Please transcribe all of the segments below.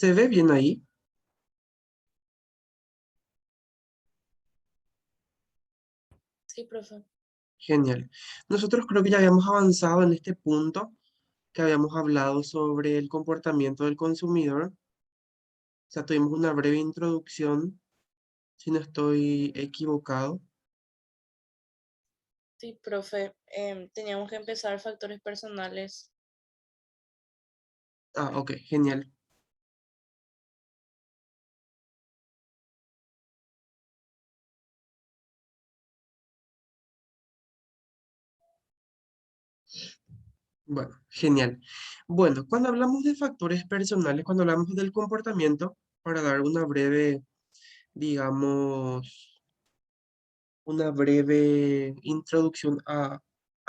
¿Se ve bien ahí? Sí, profe. Genial. Nosotros creo que ya habíamos avanzado en este punto, que habíamos hablado sobre el comportamiento del consumidor. O sea, tuvimos una breve introducción, si no estoy equivocado. Sí, profe. Teníamos que empezar factores personales. Ah, ok, genial. Bueno, genial. Bueno, cuando hablamos de factores personales, cuando hablamos del comportamiento, para dar una breve, digamos, una breve introducción a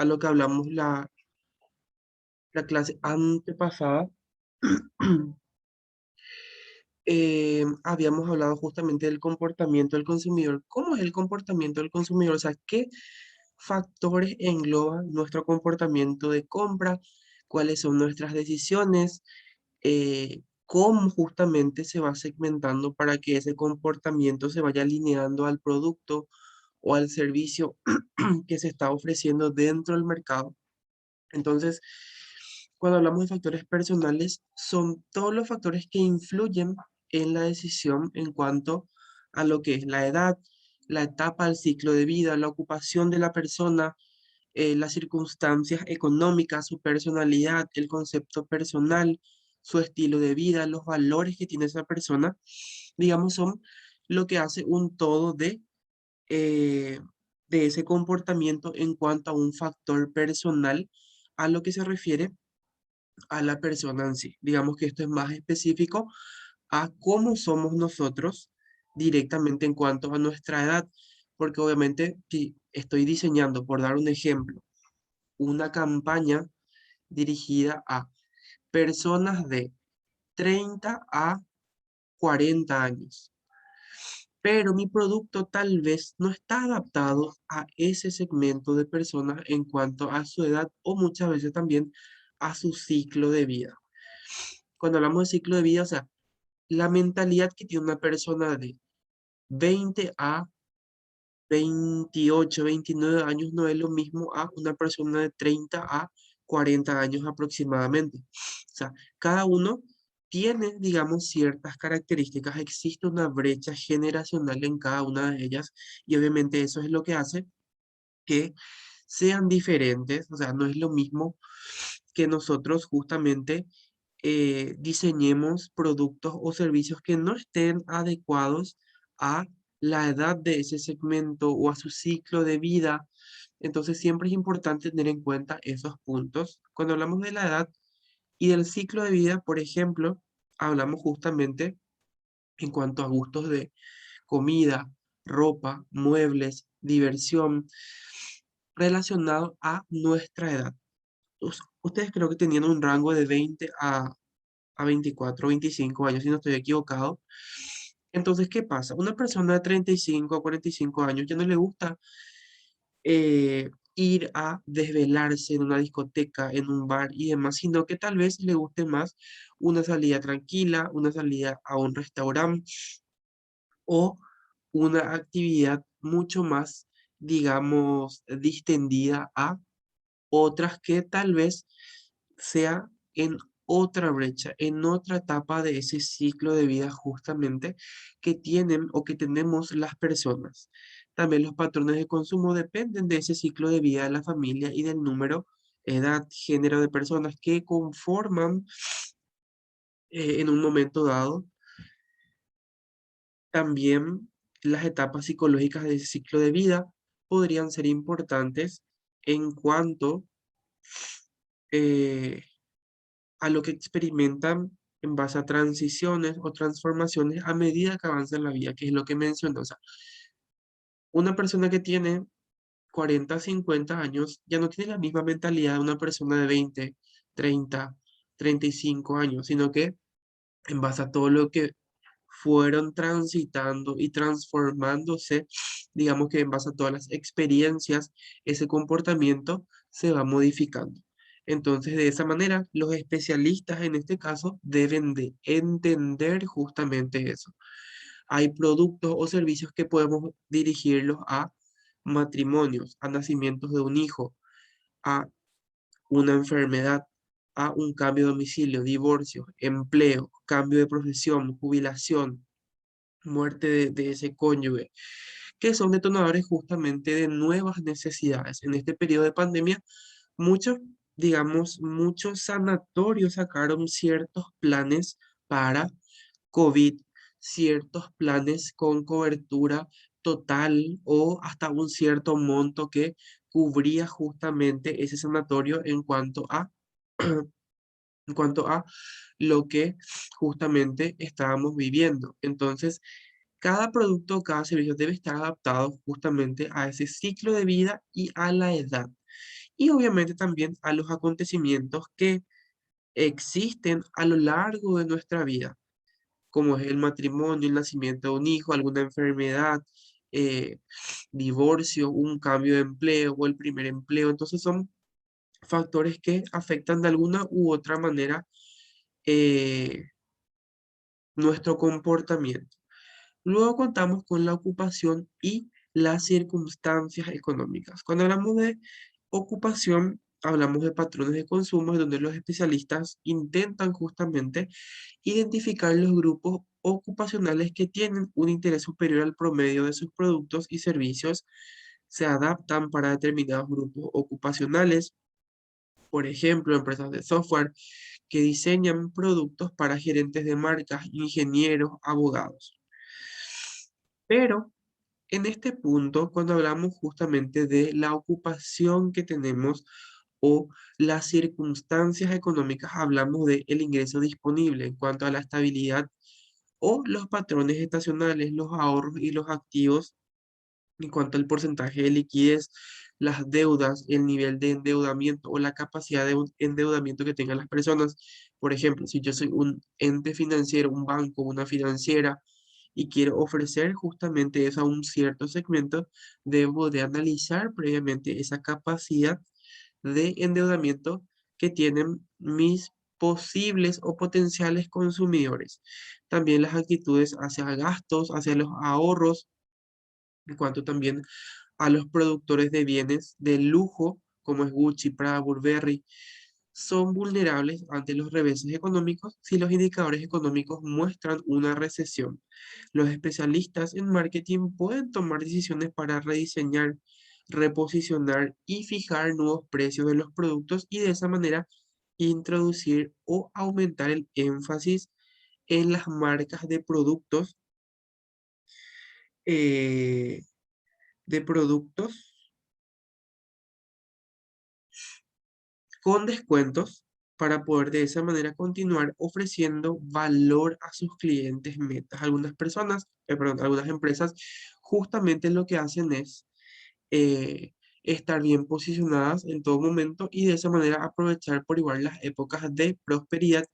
lo que hablamos la clase antepasada, habíamos hablado justamente del comportamiento del consumidor. ¿Cómo es el comportamiento del consumidor? O sea, ¿qué factores engloban nuestro comportamiento de compra? ¿Cuáles son nuestras decisiones? ¿Cómo justamente se va segmentando para que ese comportamiento se vaya alineando al producto o al servicio que se está ofreciendo dentro del mercado? Entonces, cuando hablamos de factores personales, son todos los factores que influyen en la decisión en cuanto a lo que es la edad, la etapa, el ciclo de vida, la ocupación de la persona, las circunstancias económicas, su personalidad, el concepto personal, su estilo de vida, los valores que tiene esa persona, digamos, son lo que hace un todo eh, de ese comportamiento en cuanto a un factor personal a lo que se refiere a la persona en sí. Digamos que esto es más específico a cómo somos nosotros directamente en cuanto a nuestra edad, porque obviamente si estoy diseñando, por dar un ejemplo, una campaña dirigida a personas de 30 a 40 años, pero mi producto tal vez no está adaptado a ese segmento de personas en cuanto a su edad o muchas veces también a su ciclo de vida. Cuando hablamos de ciclo de vida, o sea, la mentalidad que tiene una persona de 20 a 28, 29 años no es lo mismo a una persona de 30 a 40 años aproximadamente. O sea, cada uno tiene, digamos, ciertas características. Existe una brecha generacional en cada una de ellas y obviamente eso es lo que hace que sean diferentes. O sea, no es lo mismo que nosotros justamente diseñemos productos o servicios que no estén adecuados a la edad de ese segmento o a su ciclo de vida. Entonces siempre es importante tener en cuenta esos puntos. Cuando hablamos de la edad y del ciclo de vida, por ejemplo, hablamos justamente en cuanto a gustos de comida, ropa, muebles, diversión, relacionado a nuestra edad. Ustedes creo que tenían un rango de 20 a 24 25 años, si no estoy equivocado. Entonces, ¿qué pasa? Una persona de 35 a 45 años ya no le gusta ir a desvelarse en una discoteca, en un bar y demás, sino que tal vez le guste más una salida tranquila, una salida a un restaurante o una actividad mucho más, digamos, distendida a otras que tal vez sea en otra brecha, en otra etapa de ese ciclo de vida justamente que tienen o que tenemos las personas. También los patrones de consumo dependen de ese ciclo de vida de la familia y del número, edad, género de personas que conforman en un momento dado. También las etapas psicológicas de ese ciclo de vida podrían ser importantes en cuanto eh, a lo que experimentan en base a transiciones o transformaciones a medida que avanza en la vida, que es lo que mencionó. O sea, una persona que tiene 40, 50 años ya no tiene la misma mentalidad de una persona de 20, 30, 35 años, sino que en base a todo lo que fueron transitando y transformándose, digamos que en base a todas las experiencias, ese comportamiento se va modificando. Entonces, de esa manera, los especialistas en este caso deben de entender justamente eso. Hay productos o servicios que podemos dirigirlos a matrimonios, a nacimientos de un hijo, a una enfermedad, a un cambio de domicilio, divorcio, empleo, cambio de profesión, jubilación, muerte de ese cónyuge, que son detonadores justamente de nuevas necesidades. En este periodo de pandemia, muchos, digamos, muchos sanatorios sacaron ciertos planes para COVID, ciertos planes con cobertura total o hasta un cierto monto que cubría justamente ese sanatorio en cuanto a lo que justamente estábamos viviendo. Entonces, cada producto, cada servicio debe estar adaptado justamente a ese ciclo de vida y a la edad. Y obviamente también a los acontecimientos que existen a lo largo de nuestra vida, como es el matrimonio, el nacimiento de un hijo, alguna enfermedad, eh, divorcio, un cambio de empleo o el primer empleo. Entonces son factores que afectan de alguna u otra manera eh, nuestro comportamiento. Luego contamos con la ocupación y las circunstancias económicas. Cuando hablamos de ocupación, hablamos de patrones de consumo donde los especialistas intentan justamente identificar los grupos ocupacionales que tienen un interés superior al promedio de sus productos y servicios, se adaptan para determinados grupos ocupacionales, por ejemplo, empresas de software que diseñan productos para gerentes de marcas, ingenieros, abogados. Pero en este punto, cuando hablamos justamente de la ocupación que tenemos o las circunstancias económicas, hablamos de el ingreso disponible en cuanto a la estabilidad o los patrones estacionales, los ahorros y los activos en cuanto al porcentaje de liquidez, las deudas, el nivel de endeudamiento o la capacidad de endeudamiento que tengan las personas. Por ejemplo, si yo soy un ente financiero, un banco, una financiera, y quiero ofrecer justamente eso a un cierto segmento, debo de analizar previamente esa capacidad de endeudamiento que tienen mis posibles o potenciales consumidores. También las actitudes hacia gastos, hacia los ahorros, en cuanto también a los productores de bienes de lujo, como es Gucci, Prada, Burberry, son vulnerables ante los reveses económicos si los indicadores económicos muestran una recesión. Los especialistas en marketing pueden tomar decisiones para rediseñar, reposicionar y fijar nuevos precios de los productos y de esa manera introducir o aumentar el énfasis en las marcas eh, de productos con descuentos para poder de esa manera continuar ofreciendo valor a sus clientes metas. Algunas empresas justamente lo que hacen es eh, estar bien posicionadas en todo momento y de esa manera aprovechar por igual las épocas de prosperidad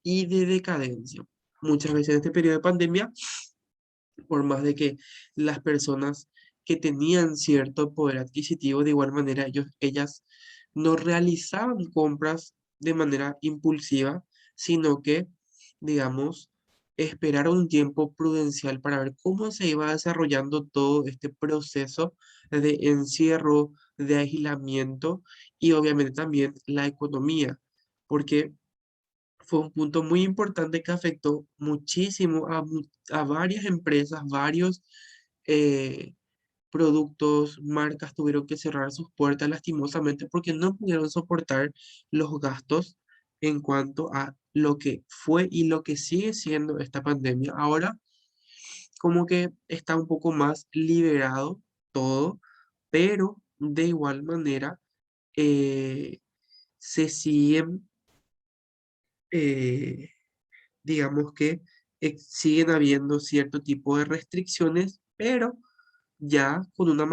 y de decadencia. Muchas veces en este periodo de pandemia, por más de que las personas que tenían cierto poder adquisitivo, de igual manera ellas no realizaban compras de manera impulsiva, sino que, digamos, esperaron un tiempo prudencial para ver cómo se iba desarrollando todo este proceso de encierro, de aislamiento y obviamente también la economía, porque fue un punto muy importante que afectó muchísimo a varias empresas, varios eh, productos, marcas tuvieron que cerrar sus puertas lastimosamente porque no pudieron soportar los gastos en cuanto a lo que fue y lo que sigue siendo esta pandemia. Ahora como que está un poco más liberado todo, pero de igual manera eh, se siguen eh, digamos que siguen habiendo cierto tipo de restricciones, pero ya con una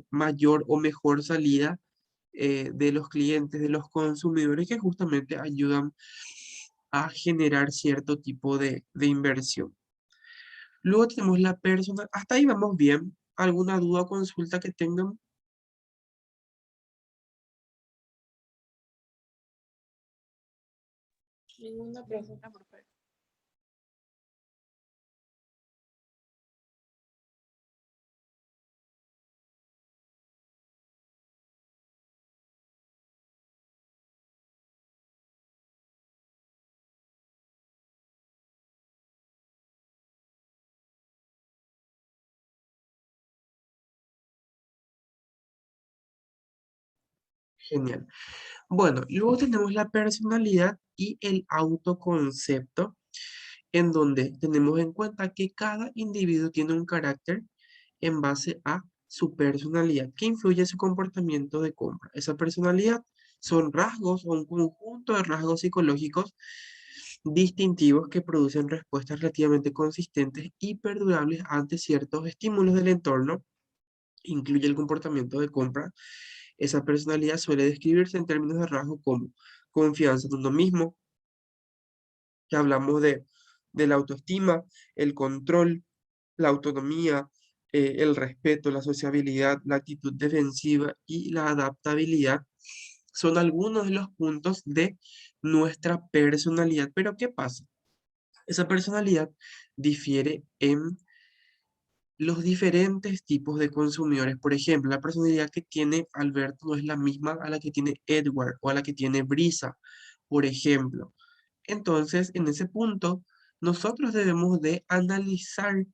mayor o mejor salida de los clientes, de los consumidores que justamente ayudan a generar cierto tipo de inversión. Luego tenemos la persona, hasta ahí vamos bien. ¿Alguna duda o consulta que tengan? Ninguna, profe. Genial. Bueno, luego tenemos la personalidad y el autoconcepto, en donde tenemos en cuenta que cada individuo tiene un carácter en base a su personalidad, que influye en su comportamiento de compra. Esa personalidad son rasgos o un conjunto de rasgos psicológicos distintivos que producen respuestas relativamente consistentes y perdurables ante ciertos estímulos del entorno. Incluye el comportamiento de compra. Esa personalidad suele describirse en términos de rasgos como confianza en uno mismo, que hablamos de la autoestima, el control, la autonomía, el respeto, la sociabilidad, la actitud defensiva y la adaptabilidad. Son algunos de los puntos de nuestra personalidad. Pero ¿qué pasa? Esa personalidad difiere en los diferentes tipos de consumidores. Por ejemplo, la personalidad que tiene Alberto no es la misma a la que tiene Edward o a la que tiene Brisa, por ejemplo. Entonces, en ese punto, nosotros debemos de analizar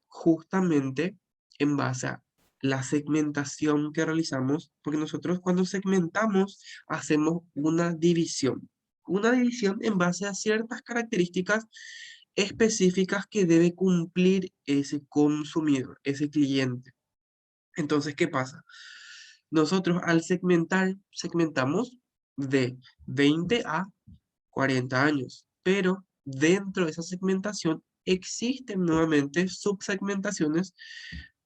justamente en base a la segmentación que realizamos, porque nosotros cuando segmentamos hacemos una división en base a ciertas características específicas que debe cumplir ese consumidor, ese cliente. Entonces, ¿qué pasa? Nosotros al segmentar, segmentamos de 20 a 40 años, pero dentro de esa segmentación existen nuevamente subsegmentaciones,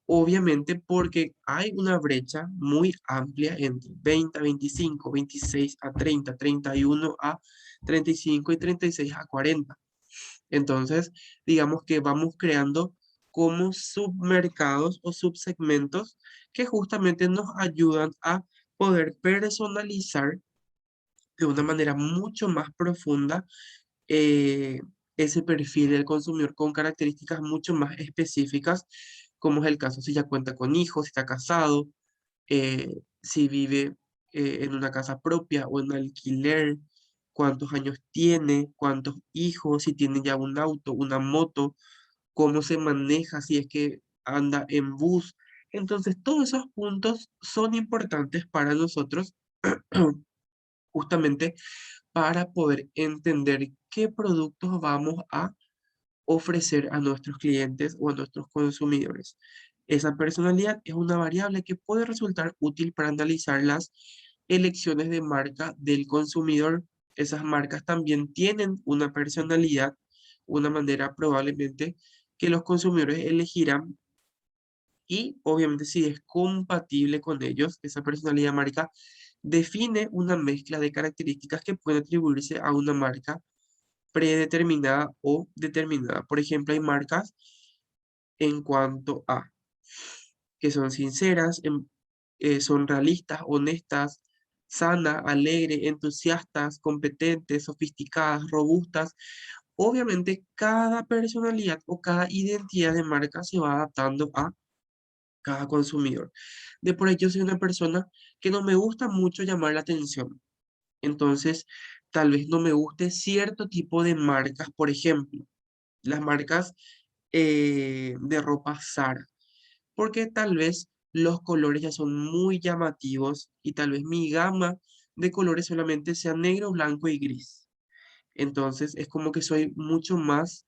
obviamente porque hay una brecha muy amplia entre 20 a 25, 26 a 30, 31 a 35 y 36 a 40. Entonces, digamos que vamos creando como submercados o subsegmentos que justamente nos ayudan a poder personalizar de una manera mucho más profunda eh, ese perfil del consumidor con características mucho más específicas, como es el caso si ya cuenta con hijos, si está casado, si vive en una casa propia o en alquiler, cuántos años tiene, cuántos hijos, si tiene ya un auto, una moto, cómo se maneja, si es que anda en bus. Entonces, todos esos puntos son importantes para nosotros justamente para poder entender qué productos vamos a ofrecer a nuestros clientes o a nuestros consumidores. Esa personalidad es una variable que puede resultar útil para analizar las elecciones de marca del consumidor. Esas marcas también tienen una personalidad, una manera probablemente que los consumidores elegirán y obviamente si es compatible con ellos, esa personalidad marca define una mezcla de características que pueden atribuirse a una marca predeterminada o determinada. Por ejemplo, hay marcas en cuanto a que son sinceras, son realistas, honestas, sanas, alegres, entusiastas, competentes, sofisticadas, robustas. Obviamente, cada personalidad o cada identidad de marca se va adaptando a cada consumidor. De por ahí yo soy una persona que no me gusta mucho llamar la atención. Entonces, tal vez no me guste cierto tipo de marcas, por ejemplo, las marcas de ropa Zara, porque tal vez los colores ya son muy llamativos y tal vez mi gama de colores solamente sea negro, blanco y gris. Entonces es como que soy mucho más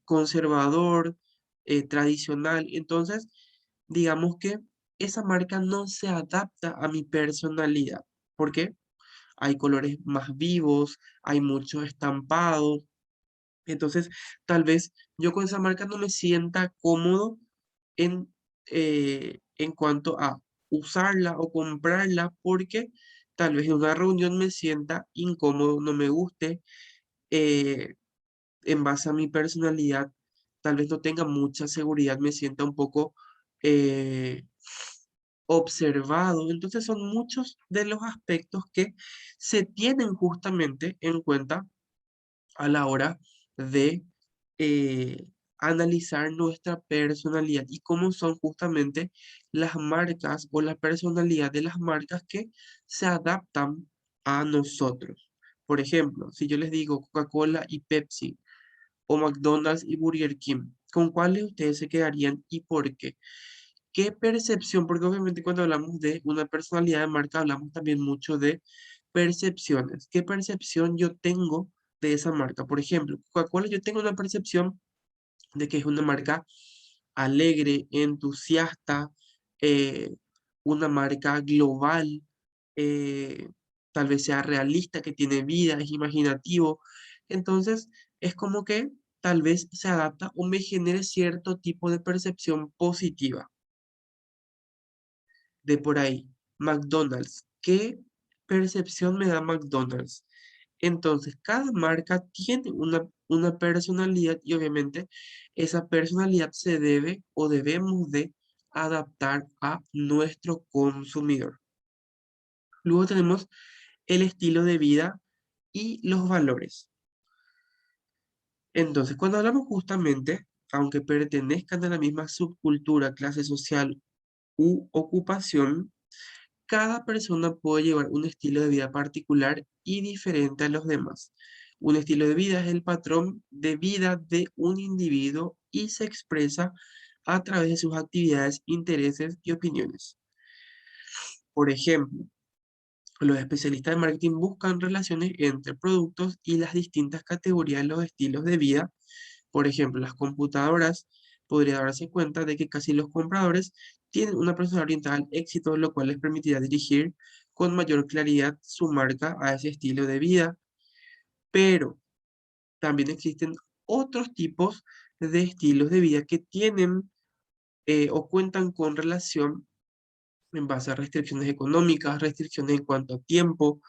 conservador, tradicional. Entonces, digamos que esa marca no se adapta a mi personalidad. ¿Por qué? Hay colores más vivos, hay muchos estampados. Entonces, tal vez yo con esa marca no me sienta cómodo en cuanto a usarla o comprarla porque tal vez en una reunión me sienta incómodo, no me guste, eh, en base a mi personalidad, tal vez no tenga mucha seguridad, me sienta un poco eh, observado. Entonces son muchos de los aspectos que se tienen justamente en cuenta a la hora de eh, analizar nuestra personalidad y cómo son justamente las marcas o la personalidad de las marcas que se adaptan a nosotros. Por ejemplo, si yo les digo Coca-Cola y Pepsi o McDonald's y Burger King, ¿con cuáles ustedes se quedarían y por qué? ¿Qué percepción? Porque obviamente cuando hablamos de una personalidad de marca hablamos también mucho de percepciones. ¿Qué percepción yo tengo de esa marca? Por ejemplo, Coca-Cola, yo tengo una percepción de que es una marca alegre, entusiasta, eh, una marca global, eh, tal vez sea realista, que tiene vida, es imaginativo. Entonces, es como que tal vez se adapta o me genere cierto tipo de percepción positiva de por ahí. McDonald's, ¿qué percepción me da McDonald's? Entonces, cada marca tiene una personalidad y obviamente esa personalidad se debe o debemos de adaptar a nuestro consumidor. Luego tenemos el estilo de vida y los valores. Entonces, cuando hablamos justamente, aunque pertenezcan a la misma subcultura, clase social u ocupación, cada persona puede llevar un estilo de vida particular y diferente a los demás. Un estilo de vida es el patrón de vida de un individuo y se expresa a través de sus actividades, intereses y opiniones. Por ejemplo, los especialistas de marketing buscan relaciones entre productos y las distintas categorías de los estilos de vida. Por ejemplo, las computadoras podría darse cuenta de que casi los compradores tienen una personalidad orientada al éxito, lo cual les permitirá dirigir con mayor claridad su marca a ese estilo de vida. Pero también existen otros tipos de estilos de vida que tienen o cuentan con relación en base a restricciones económicas, restricciones en cuanto a tiempo.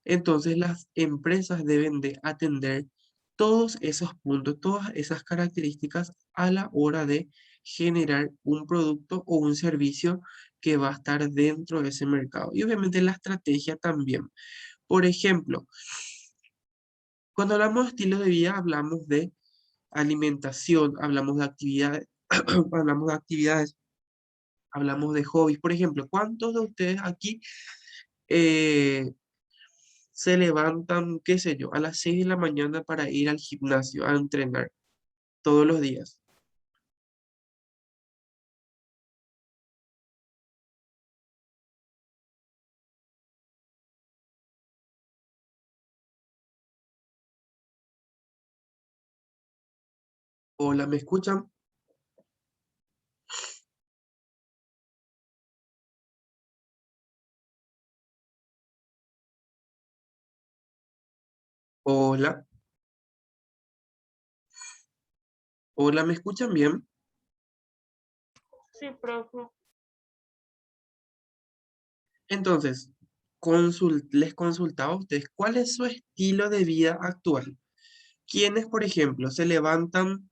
Entonces las empresas deben de atender todos esos puntos, todas esas características a la hora de generar un producto o un servicio que va a estar dentro de ese mercado. Y obviamente la estrategia también. Por ejemplo, cuando hablamos de estilo de vida, hablamos de alimentación, hablamos de actividades, hablamos de actividades, hablamos de hobbies. Por ejemplo, ¿cuántos de ustedes aquí eh, se levantan, qué sé yo, a las 6 de la mañana para ir al gimnasio a entrenar todos los días? Hola, ¿me escuchan? Hola, hola, ¿me escuchan bien? Sí, profe. Entonces, les consultaba a ustedes cuál es su estilo de vida actual. ¿Quiénes, por ejemplo, se levantan,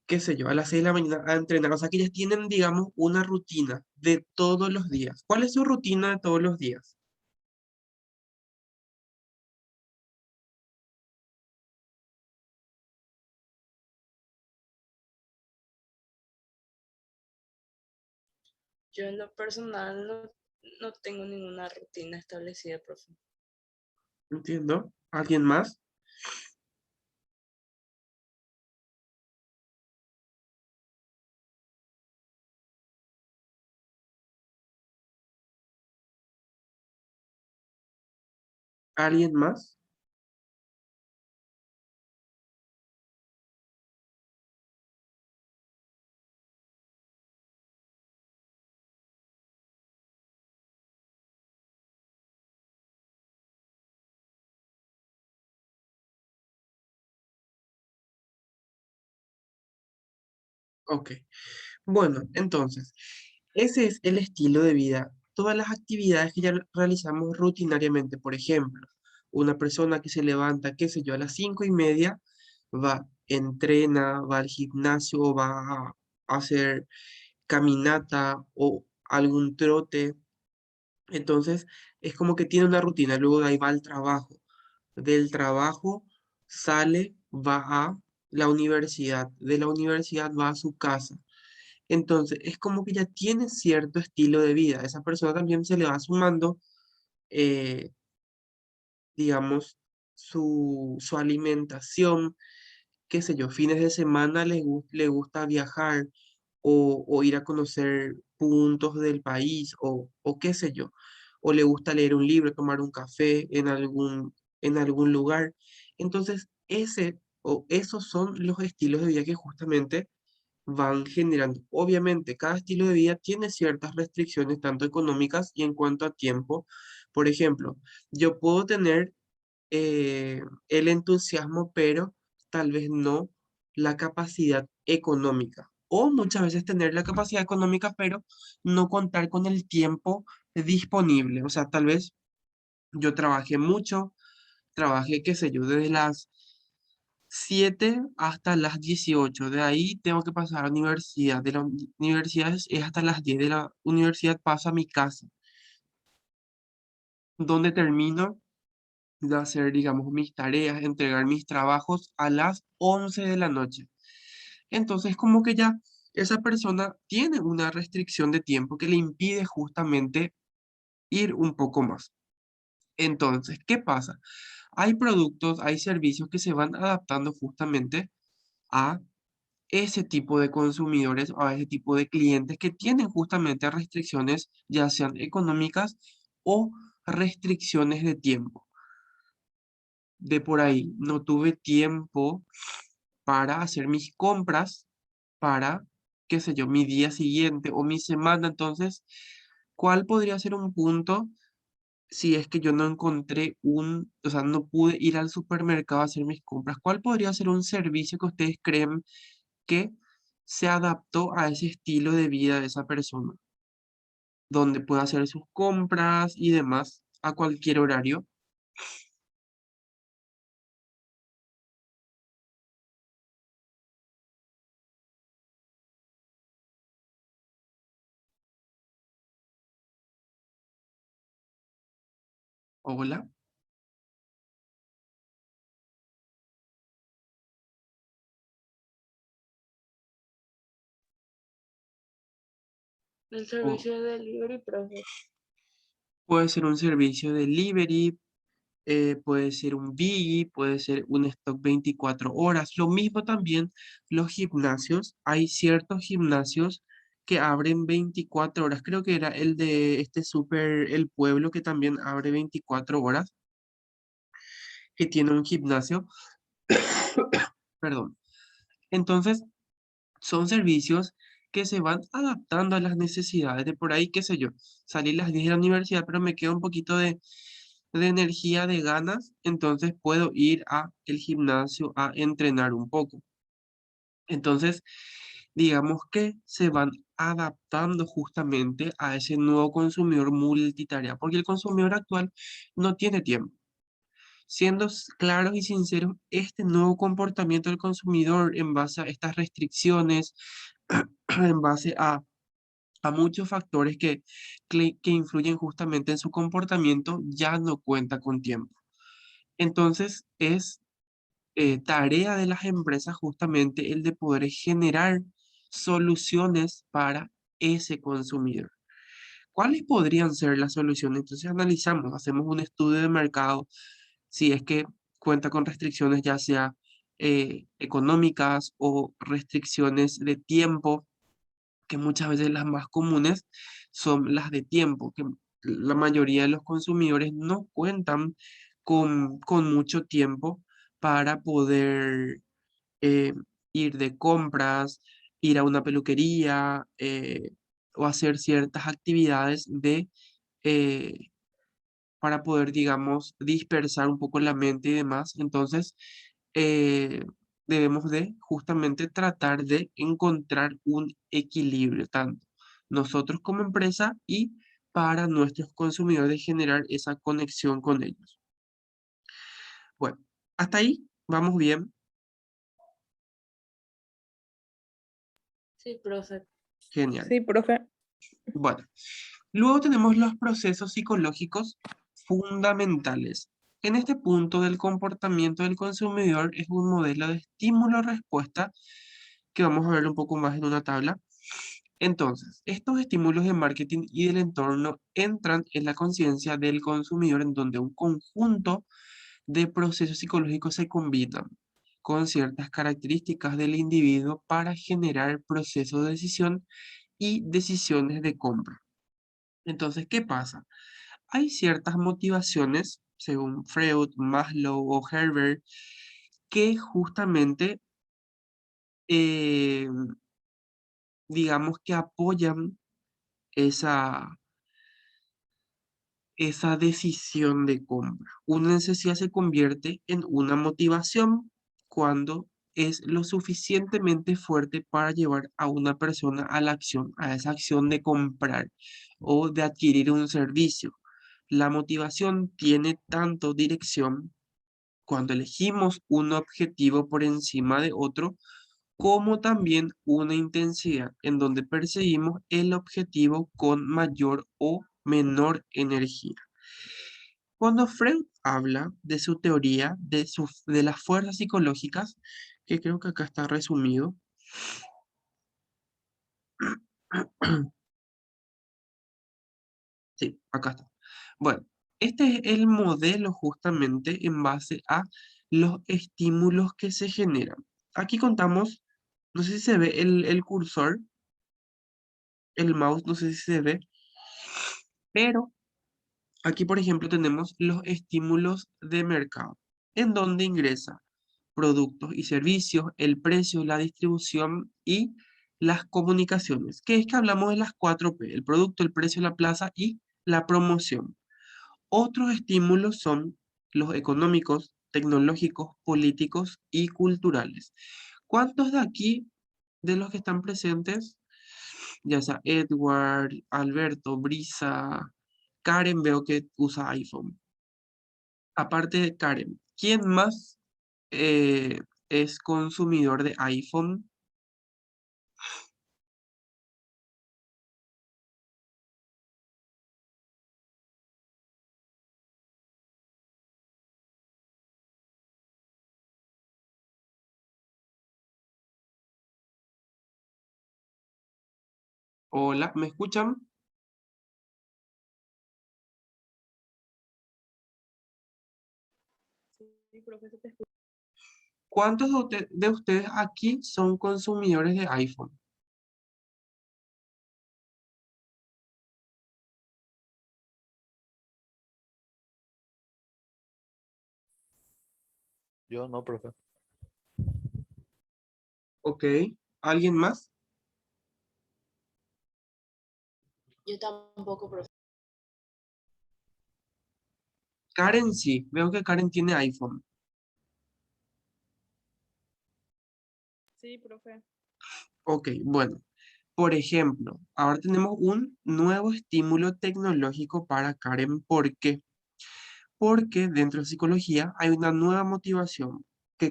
qué sé yo, a las 6 de la mañana a entrenar? O sea, que ellas tienen, digamos, una rutina de todos los días. ¿Cuál es su rutina de todos los días? Yo en lo personal no tengo ninguna rutina establecida, profe. Entiendo. ¿Alguien más? ¿Alguien más? Ok. Bueno, entonces, ese es el estilo de vida. Todas las actividades que ya realizamos rutinariamente, por ejemplo, una persona que se levanta, qué sé yo, a las 5:30, va, entrena, va al gimnasio, o va a hacer caminata o algún trote. Entonces, es como que tiene una rutina, luego de ahí va al trabajo. Del trabajo sale, va a la universidad, de la universidad va a su casa. Entonces, es como que ya tiene cierto estilo de vida. Esa persona también se le va sumando, eh, digamos, su alimentación, qué sé yo, fines de semana le gusta viajar o ir a conocer puntos del país o qué sé yo, o le gusta leer un libro, tomar un café en algún lugar. Entonces, ese o esos son los estilos de vida que justamente van generando. Obviamente, cada estilo de vida tiene ciertas restricciones, tanto económicas y en cuanto a tiempo. Por ejemplo, yo puedo tener el entusiasmo, pero tal vez no la capacidad económica. O muchas veces tener la capacidad económica, pero no contar con el tiempo disponible. O sea, tal vez yo trabajé mucho, trabajé, qué sé yo, desde las 7 hasta las 18. De ahí tengo que pasar a la universidad. De la universidad es hasta las 10. De la universidad paso a mi casa, donde termino de hacer, digamos, mis tareas, entregar mis trabajos a las 11 de la noche. Entonces, como que ya esa persona tiene una restricción de tiempo que le impide justamente ir un poco más. Entonces, ¿qué pasa? Hay productos, hay servicios que se van adaptando justamente a ese tipo de consumidores o a ese tipo de clientes que tienen justamente restricciones, ya sean económicas o restricciones de tiempo. De por ahí, no tuve tiempo para hacer mis compras para, qué sé yo, mi día siguiente o mi semana. Entonces, ¿cuál podría ser un punto si es que yo no encontré o sea, no pude ir al supermercado a hacer mis compras? ¿Cuál podría ser un servicio que ustedes creen que se adaptó a ese estilo de vida de esa persona, donde pueda hacer sus compras y demás a cualquier horario? Hola. El O servicio de delivery, profe. puede ser un servicio de delivery, puede ser un Biggie, puede ser un stock 24 horas. Lo mismo también los gimnasios. Hay ciertos gimnasios que abren 24 horas. Creo que era el de este super, el pueblo que también abre 24 horas, que tiene un gimnasio. Perdón. Entonces, son servicios que se van adaptando a las necesidades de por ahí, qué sé yo. Salí a las 10 de la universidad, pero me queda un poquito de energía, de ganas, entonces puedo ir a el gimnasio a entrenar un poco. Entonces, digamos que se van adaptando justamente a ese nuevo consumidor multitarea, porque el consumidor actual no tiene tiempo. Siendo claros y sinceros, este nuevo comportamiento del consumidor en base a estas restricciones, en base a muchos factores que influyen justamente en su comportamiento, ya no cuenta con tiempo. Entonces, es tarea de las empresas justamente el de poder generar soluciones para ese consumidor. ¿Cuáles podrían ser las soluciones? Entonces analizamos, hacemos un estudio de mercado, si es que cuenta con restricciones ya sea económicas o restricciones de tiempo, que muchas veces las más comunes son las de tiempo, que la mayoría de los consumidores no cuentan con mucho tiempo para poder eh, ir de compras, ir a una peluquería o hacer ciertas actividades eh, para poder, digamos, dispersar un poco la mente y demás. Entonces, eh, debemos de justamente tratar de encontrar un equilibrio, tanto nosotros como empresa y para nuestros consumidores, de generar esa conexión con ellos. Bueno, hasta ahí vamos bien, Sí, profe. genial. Sí, profe. Bueno, luego tenemos los procesos psicológicos fundamentales. En este punto del comportamiento del consumidor es un modelo de estímulo-respuesta que vamos a ver un poco más en una tabla. Entonces, estos estímulos de marketing y del entorno entran en la conciencia del consumidor en donde un conjunto de procesos psicológicos se combinan con ciertas características del individuo para generar procesos de decisión y decisiones de compra. Entonces, ¿qué pasa? Hay ciertas motivaciones, según Freud, Maslow o Herbert, que justamente, eh, digamos que apoyan esa, esa decisión de compra. Una necesidad se convierte en una motivación cuando es lo suficientemente fuerte para llevar a una persona a la acción, a esa acción de comprar o de adquirir un servicio. La motivación tiene tanto dirección cuando elegimos un objetivo por encima de otro, como también una intensidad en donde perseguimos el objetivo con mayor o menor energía. Cuando Freud habla de su teoría de las fuerzas psicológicas, que creo que acá está resumido, sí, acá está. Bueno, este es el modelo justamente en base a los estímulos que se generan. Aquí contamos, no sé si se ve el cursor, el mouse, no sé si se ve, pero aquí, por ejemplo, tenemos los estímulos de mercado, en donde ingresa productos y servicios, el precio, la distribución y las comunicaciones, que es que hablamos de las 4P, el producto, el precio, la plaza y la promoción. Otros estímulos son los económicos, tecnológicos, políticos y culturales. ¿Cuántos de aquí, de los que están presentes, ya sea Edward, Alberto, Brisa, Karen, veo que usa iPhone? Aparte de Karen, ¿quién más eh, es consumidor de iPhone? Hola, ¿me escuchan? Sí, profesor, te escucho. ¿Cuántos de ustedes aquí son consumidores de iPhone? Yo no, profe. Ok, ¿alguien más? Yo tampoco, profesor. Karen sí, veo que Karen tiene iPhone. Sí, profe. Ok, bueno, por ejemplo, ahora tenemos un nuevo estímulo tecnológico para Karen. ¿Por qué? Porque dentro de psicología hay una nueva motivación.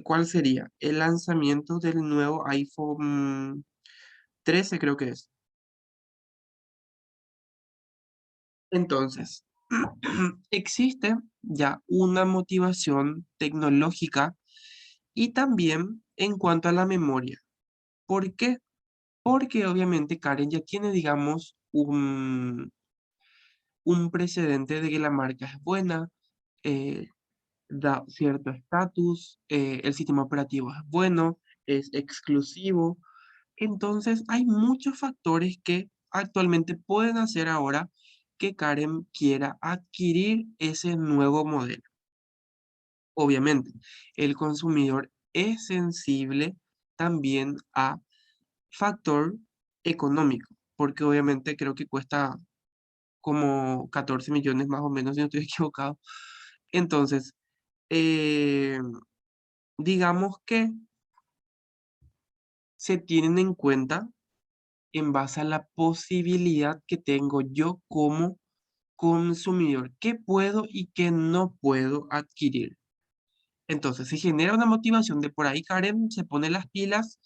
¿Cuál sería? El lanzamiento del nuevo iPhone 13, creo que es. Entonces, existe ya una motivación tecnológica y también en cuanto a la memoria. ¿Por qué? Porque obviamente Karen ya tiene, digamos, un precedente de que la marca es buena, eh, da cierto estatus, el sistema operativo es bueno, es exclusivo. Entonces, hay muchos factores que actualmente pueden hacer ahora que Karen quiera adquirir ese nuevo modelo. Obviamente, el consumidor es sensible también a factor económico, porque obviamente creo que cuesta como 14 millones más o menos, si no estoy equivocado. Entonces, eh, digamos que se tienen en cuenta en base a la posibilidad que tengo yo como consumidor, qué puedo y qué no puedo adquirir. Entonces, se genera una motivación de por ahí, Karen se pone las pilas,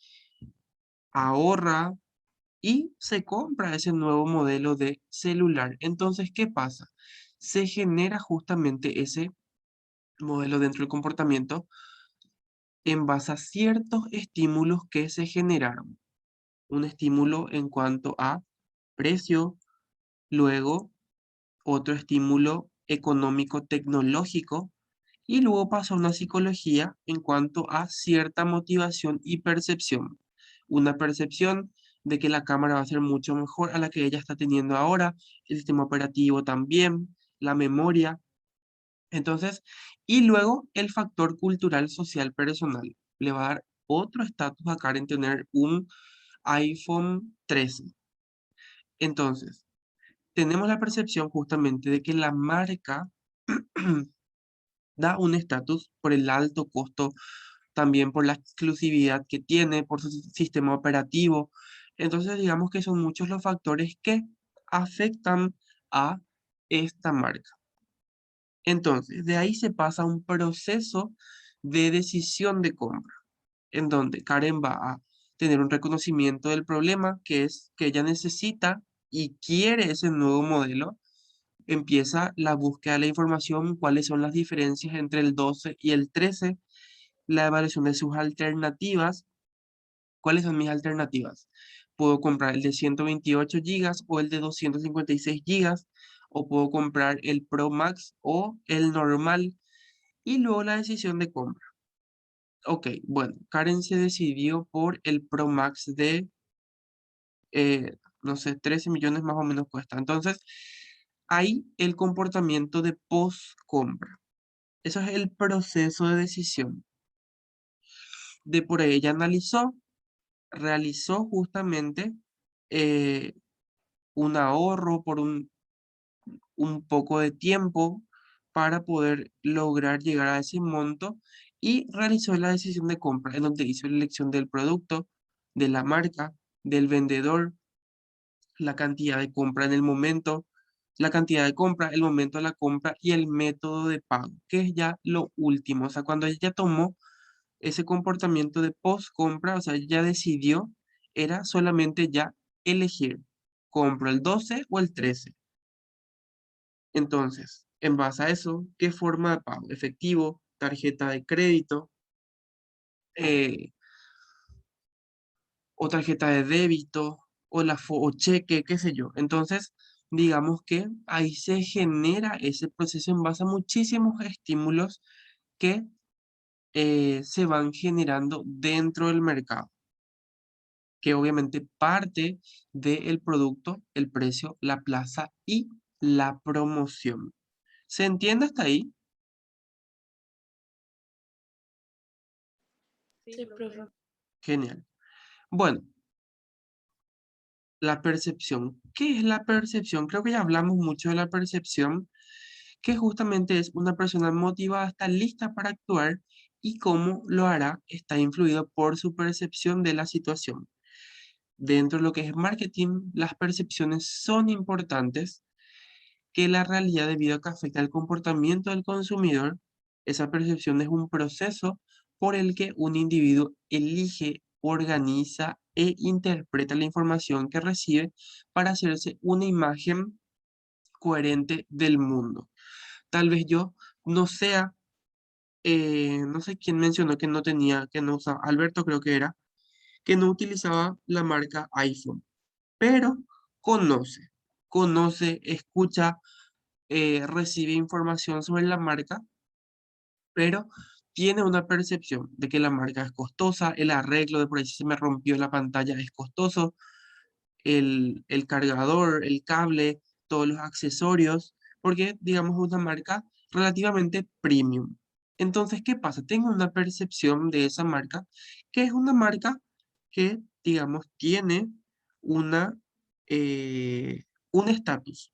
ahorra y se compra ese nuevo modelo de celular. Entonces, ¿qué pasa? Se genera justamente ese modelo dentro del comportamiento en base a ciertos estímulos que se generaron. Un estímulo en cuanto a precio, luego otro estímulo económico tecnológico y luego pasó a una psicología en cuanto a cierta motivación y percepción. Una percepción de que la cámara va a ser mucho mejor a la que ella está teniendo ahora, el sistema operativo también, la memoria. Entonces, y luego el factor cultural, social, personal. Le va a dar otro estatus a Karen tener un iPhone 13. Entonces, tenemos la percepción justamente de que la marca da un estatus por el alto costo, también por la exclusividad que tiene, por su sistema operativo. Entonces, digamos que son muchos los factores que afectan a esta marca. Entonces, de ahí se pasa a un proceso de decisión de compra, en donde Karen va a tener un reconocimiento del problema, que es que ella necesita y quiere ese nuevo modelo. Empieza la búsqueda de la información, cuáles son las diferencias entre el 12 y el 13, la evaluación de sus alternativas. ¿Cuáles son mis alternativas? Puedo comprar el de 128 gigas o el de 256 gigas, o puedo comprar el Pro Max o el normal, y luego la decisión de compra. Ok, bueno, Karen se decidió por el Pro Max de, no sé, 13 millones más o menos cuesta. Entonces, ahí el comportamiento de post-compra. Eso es el proceso de decisión. De por ahí ella analizó, realizó justamente eh, un ahorro por un poco de tiempo para poder lograr llegar a ese monto y realizó la decisión de compra, en donde hizo la elección del producto, de la marca, del vendedor, la cantidad de compra en el momento, la cantidad de compra, el momento de la compra y el método de pago, que es ya lo último. O sea, cuando ella tomó ese comportamiento de post-compra, o sea, ya decidió, era solamente ya elegir, compro el 12 o el 13. Entonces, en base a eso, ¿qué forma de pago? Efectivo, tarjeta de crédito, eh, o tarjeta de débito, o cheque, qué sé yo. Entonces, digamos que ahí se genera ese proceso en base a muchísimos estímulos que se van generando dentro del mercado, que obviamente parte del producto, el precio, la plaza y la promoción. ¿Se entiende hasta ahí? Sí, profe. Genial. Bueno, la percepción. ¿Qué es la percepción? Creo que ya hablamos mucho de la percepción, que justamente es una persona motivada, está lista para actuar y cómo lo hará está influido por su percepción de la situación. Dentro de lo que es marketing, las percepciones son importantes, que la realidad debido a que afecta el comportamiento del consumidor. Esa percepción es un proceso por el que un individuo elige, organiza e interpreta la información que recibe para hacerse una imagen coherente del mundo. Tal vez yo no sea, no sé quién mencionó que no tenía, que no usaba, Alberto creo que era, que no utilizaba la marca iPhone, pero conoce, escucha, recibe información sobre la marca, pero tiene una percepción de que la marca es costosa, el arreglo de por ahí si se me rompió la pantalla es costoso, el cargador, el cable, todos los accesorios, porque digamos es una marca relativamente premium. Entonces, ¿qué pasa? Tengo una percepción de esa marca, que es una marca que, digamos, tiene una, un estatus.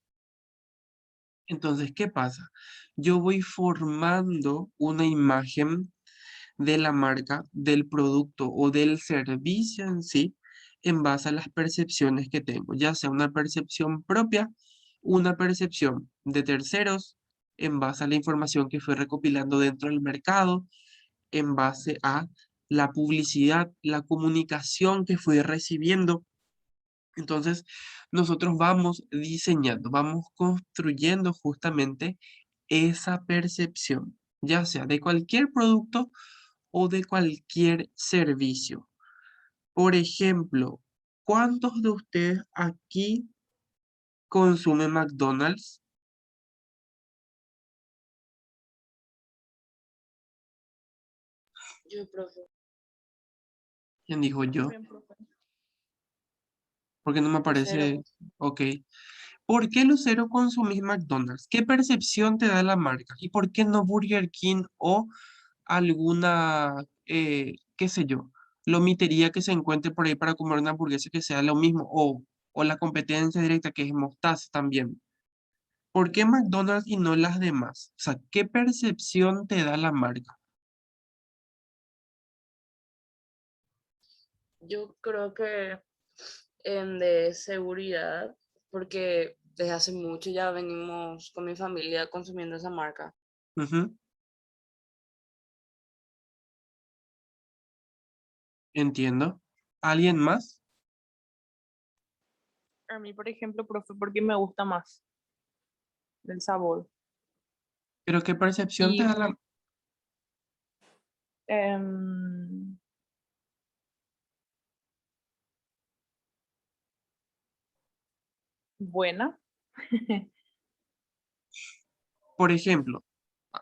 Entonces, ¿qué pasa? Yo voy formando una imagen de la marca, del producto o del servicio en sí, en base a las percepciones que tengo, ya sea una percepción propia, una percepción de terceros, en base a la información que fui recopilando dentro del mercado, en base a la publicidad, la comunicación que fui recibiendo. Entonces, nosotros vamos diseñando, vamos construyendo justamente esa percepción. ya sea de cualquier producto o de cualquier servicio. Por ejemplo, ¿cuántos de ustedes aquí consumen McDonald's? Yo, profe, ¿Quién dijo Yo yo? también, profe. Porque no me Lucero. aparece. Ok. ¿Por qué, Lucero, consumís McDonald's? ¿Qué percepción te da la marca? ¿Y por qué no Burger King o alguna, qué sé yo, lomitería que se encuentre por ahí para comer una hamburguesa que sea lo mismo? O la competencia directa que es Mostaza también. ¿Por qué McDonald's y no las demás? O sea, ¿qué percepción te da la marca? Yo creo que de seguridad, porque desde hace mucho ya venimos con mi familia consumiendo esa marca. Ujú, entiendo. ¿Alguien más? A mí, por ejemplo, profe, porque me gusta más el sabor. ¿Pero qué percepción te Y da la... em, buena. Por ejemplo,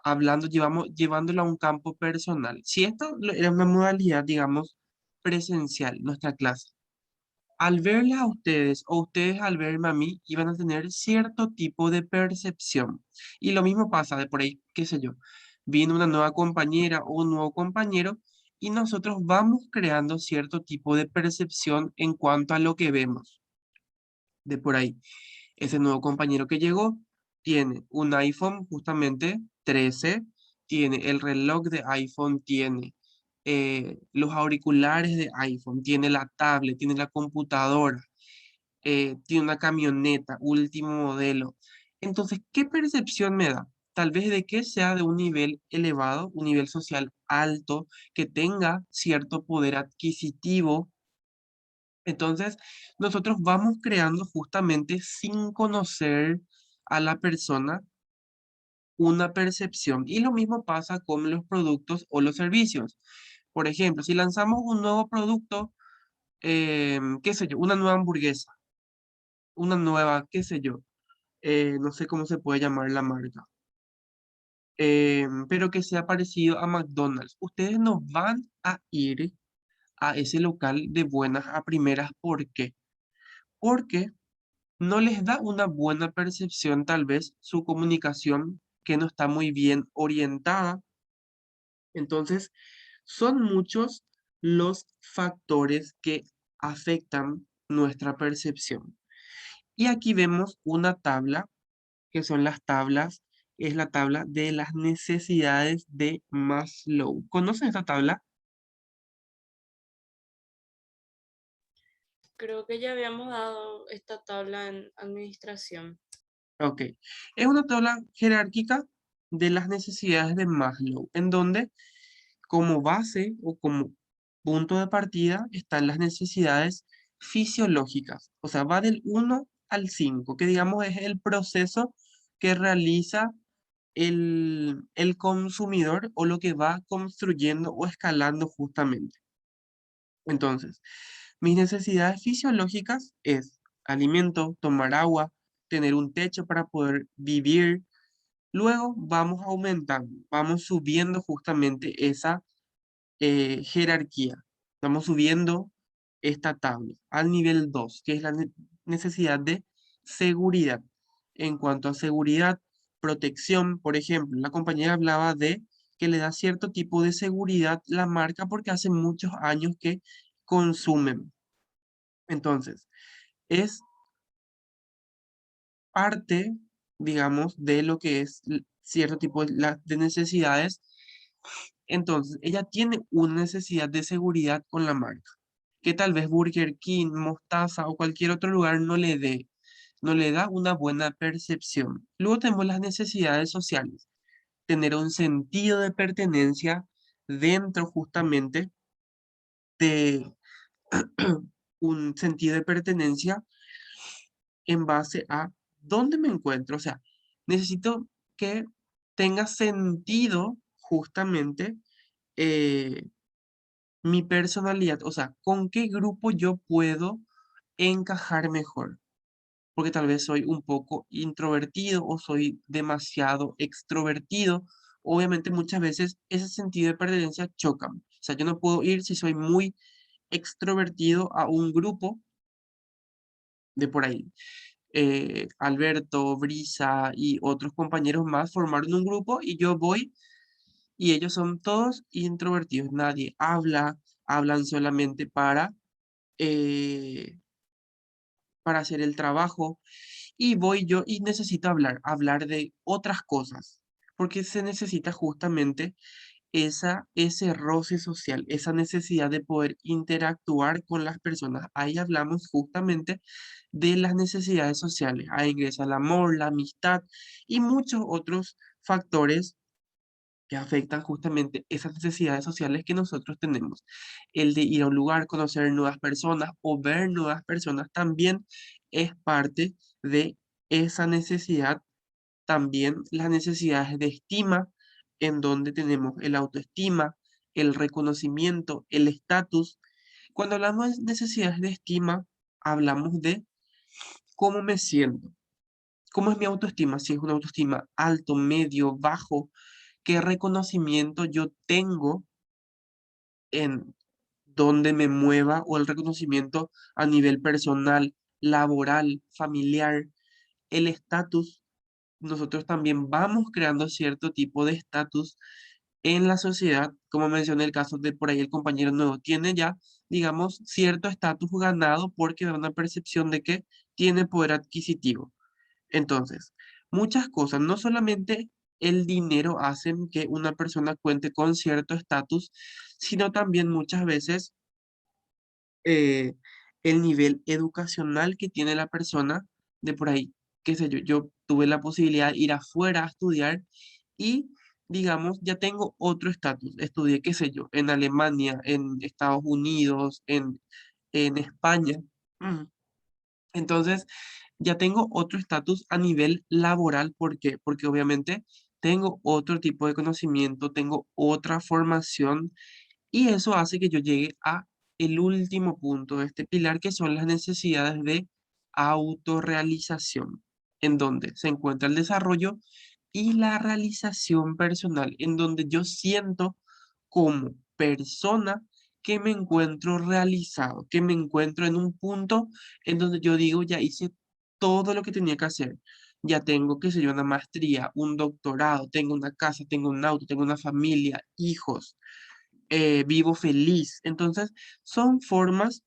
hablando, llevándolo a un campo personal. Si esto era una modalidad, digamos, presencial, nuestra clase, al verlas a ustedes o ustedes al verme a mí, iban a tener cierto tipo de percepción. Y lo mismo pasa de por ahí, qué sé yo, viene una nueva compañera o un nuevo compañero y nosotros vamos creando cierto tipo de percepción en cuanto a lo que vemos de por ahí. Ese nuevo compañero que llegó tiene un iPhone justamente 13, tiene el reloj de iPhone, tiene los auriculares de iPhone, tiene la tablet, tiene la computadora, tiene una camioneta, último modelo. Entonces, ¿qué percepción me da? Tal vez de que sea de un nivel elevado, un nivel social alto, que tenga cierto poder adquisitivo. Entonces, nosotros vamos creando justamente sin conocer a la persona una percepción. Y lo mismo pasa con los productos o los servicios. Por ejemplo, si lanzamos un nuevo producto, qué sé yo, una nueva hamburguesa, una nueva, qué sé yo, no sé cómo se puede llamar la marca, pero que sea parecido a McDonald's. Ustedes no van a ir a ese local de buenas a primeras. ¿Por qué? Porque no les da una buena percepción tal vez su comunicación que no está muy bien orientada. Entonces, son muchos los factores que afectan nuestra percepción. Y aquí vemos una tabla, que son las tablas, es la tabla de las necesidades de Maslow. ¿Conocen esta tabla? Creo que ya habíamos dado esta tabla en administración. Ok. Es una tabla jerárquica de las necesidades de Maslow, en donde como base o como punto de partida están las necesidades fisiológicas. O sea, va del 1 al 5, que digamos es el proceso que realiza el consumidor o lo que va construyendo o escalando justamente. Entonces, mis necesidades fisiológicas es alimento, tomar agua, tener un techo para poder vivir. Luego vamos aumentando, vamos subiendo justamente esa jerarquía. Vamos subiendo esta tabla al nivel 2, que es la necesidad de seguridad. En cuanto a seguridad, protección, por ejemplo, la compañera hablaba de que le da cierto tipo de seguridad la marca porque hace muchos años que consumen. Entonces, es parte, digamos, de lo que es cierto tipo de necesidades. Entonces, ella tiene una necesidad de seguridad con la marca, que tal vez Burger King, Mostaza o cualquier otro lugar no le dé, no le da una buena percepción. Luego tenemos las necesidades sociales, tener un sentido de pertenencia dentro justamente de un sentido de pertenencia en base a dónde me encuentro. O sea, necesito que tenga sentido justamente mi personalidad, o sea, con qué grupo yo puedo encajar mejor, porque tal vez soy un poco introvertido o soy demasiado extrovertido. Obviamente muchas veces ese sentido de pertenencia choca. O sea, yo no puedo ir si soy muy extrovertido a un grupo de por ahí. Alberto, Brisa y otros compañeros más formaron un grupo y yo voy y ellos son todos introvertidos. Nadie habla, hablan solamente eh, para hacer el trabajo y voy yo y necesito hablar de otras cosas, porque se necesita justamente ese roce social, esa necesidad de poder interactuar con las personas. Ahí hablamos justamente de las necesidades sociales. Ahí ingresa el amor, la amistad y muchos otros factores que afectan justamente esas necesidades sociales que nosotros tenemos. El de ir a un lugar, conocer nuevas personas o ver nuevas personas también es parte de esa necesidad. También las necesidades de estima, en donde tenemos el autoestima, el reconocimiento, el estatus. Cuando hablamos de necesidades de estima, hablamos de cómo me siento, cómo es mi autoestima, si es una autoestima alto, medio, bajo, qué reconocimiento yo tengo en donde me mueva o el reconocimiento a nivel personal, laboral, familiar, el estatus. Nosotros también vamos creando cierto tipo de estatus en la sociedad, como mencioné el caso de por ahí el compañero nuevo, tiene ya, digamos, cierto estatus ganado porque da una percepción de que tiene poder adquisitivo. Entonces, muchas cosas, no solamente el dinero hacen que una persona cuente con cierto estatus, sino también muchas veces eh, el nivel educacional que tiene la persona de por ahí, qué sé yo, yo tuve la posibilidad de ir afuera a estudiar y, digamos, ya tengo otro estatus. Estudié, qué sé yo, en Alemania, en Estados Unidos, en España. Mm. Entonces, ya tengo otro estatus a nivel laboral. ¿Por qué? Porque obviamente tengo otro tipo de conocimiento, tengo otra formación y eso hace que yo llegue a el último punto de este pilar, que son las necesidades de autorrealización, en donde se encuentra el desarrollo y la realización personal, en donde yo siento como persona que me encuentro realizado, que me encuentro en un punto en donde yo digo, ya hice todo lo que tenía que hacer. Ya tengo, qué sé yo, una maestría, un doctorado, tengo una casa, tengo un auto, tengo una familia, hijos, vivo feliz. Entonces, son formas,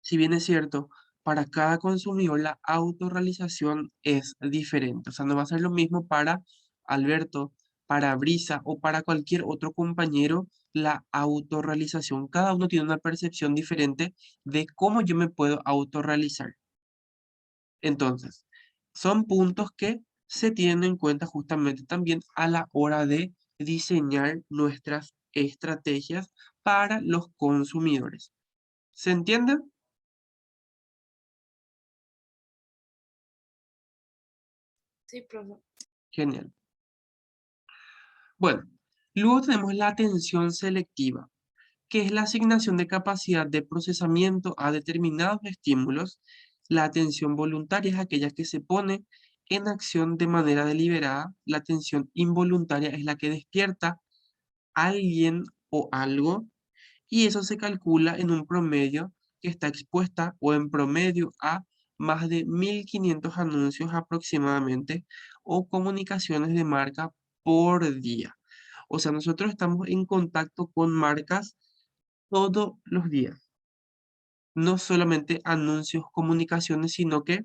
si bien es cierto, para cada consumidor la autorrealización es diferente. O sea, no va a ser lo mismo para Alberto, para Brisa o para cualquier otro compañero la autorrealización. Cada uno tiene una percepción diferente de cómo yo me puedo autorrealizar. Entonces, son puntos que se tienen en cuenta justamente también a la hora de diseñar nuestras estrategias para los consumidores. ¿Se entiende? Sí, profe. Genial. Bueno, luego tenemos la atención selectiva, que es la asignación de capacidad de procesamiento a determinados estímulos. La atención voluntaria es aquella que se pone en acción de manera deliberada. La atención involuntaria es la que despierta a alguien o algo y eso se calcula en un promedio que está expuesta o en promedio a más de 1.500 anuncios aproximadamente o comunicaciones de marca por día. O sea, nosotros estamos en contacto con marcas todos los días. No solamente anuncios, comunicaciones, sino que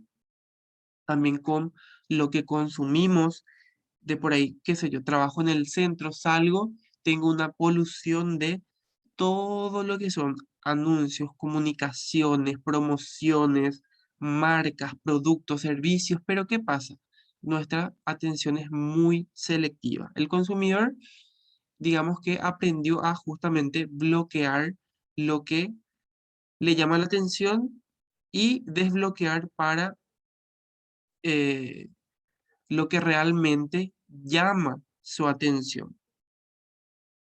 también con lo que consumimos de por ahí, qué sé yo, trabajo en el centro, salgo, tengo una polución de todo lo que son anuncios, comunicaciones, promociones, marcas, productos, servicios, pero ¿qué pasa? Nuestra atención es muy selectiva. El consumidor, digamos que aprendió a justamente bloquear lo que le llama la atención y desbloquear para eh, lo que realmente llama su atención.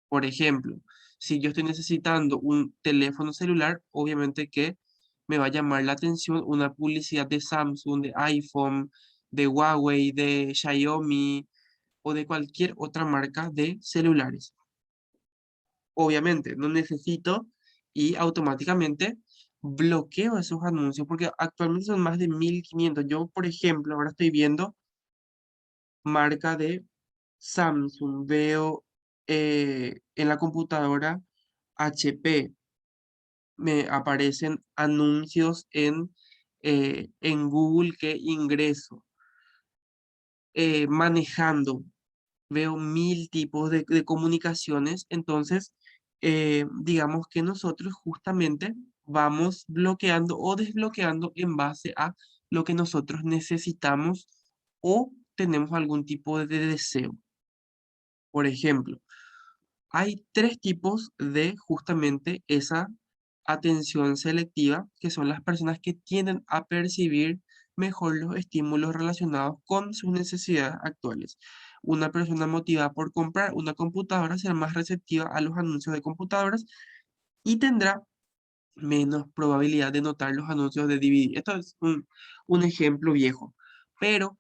Por ejemplo, si yo estoy necesitando un teléfono celular, obviamente que me va a llamar la atención una publicidad de Samsung, de iPhone, de Huawei, de Xiaomi o de cualquier otra marca de celulares. Obviamente, no necesito y automáticamente bloqueo esos anuncios porque actualmente son más de 1500. Yo, por ejemplo, ahora estoy viendo marca de Samsung, veo en la computadora HP, me aparecen anuncios en Google que ingreso, manejando, veo 1000 tipos de comunicaciones, entonces digamos que nosotros justamente vamos bloqueando o desbloqueando en base a lo que nosotros necesitamos o tenemos algún tipo de deseo. Por ejemplo, hay tres tipos de justamente esa atención selectiva, que son las personas que tienden a percibir mejor los estímulos relacionados con sus necesidades actuales. Una persona motivada por comprar una computadora será más receptiva a los anuncios de computadoras y tendrá menos probabilidad de notar los anuncios de DVD. Esto es un ejemplo viejo, pero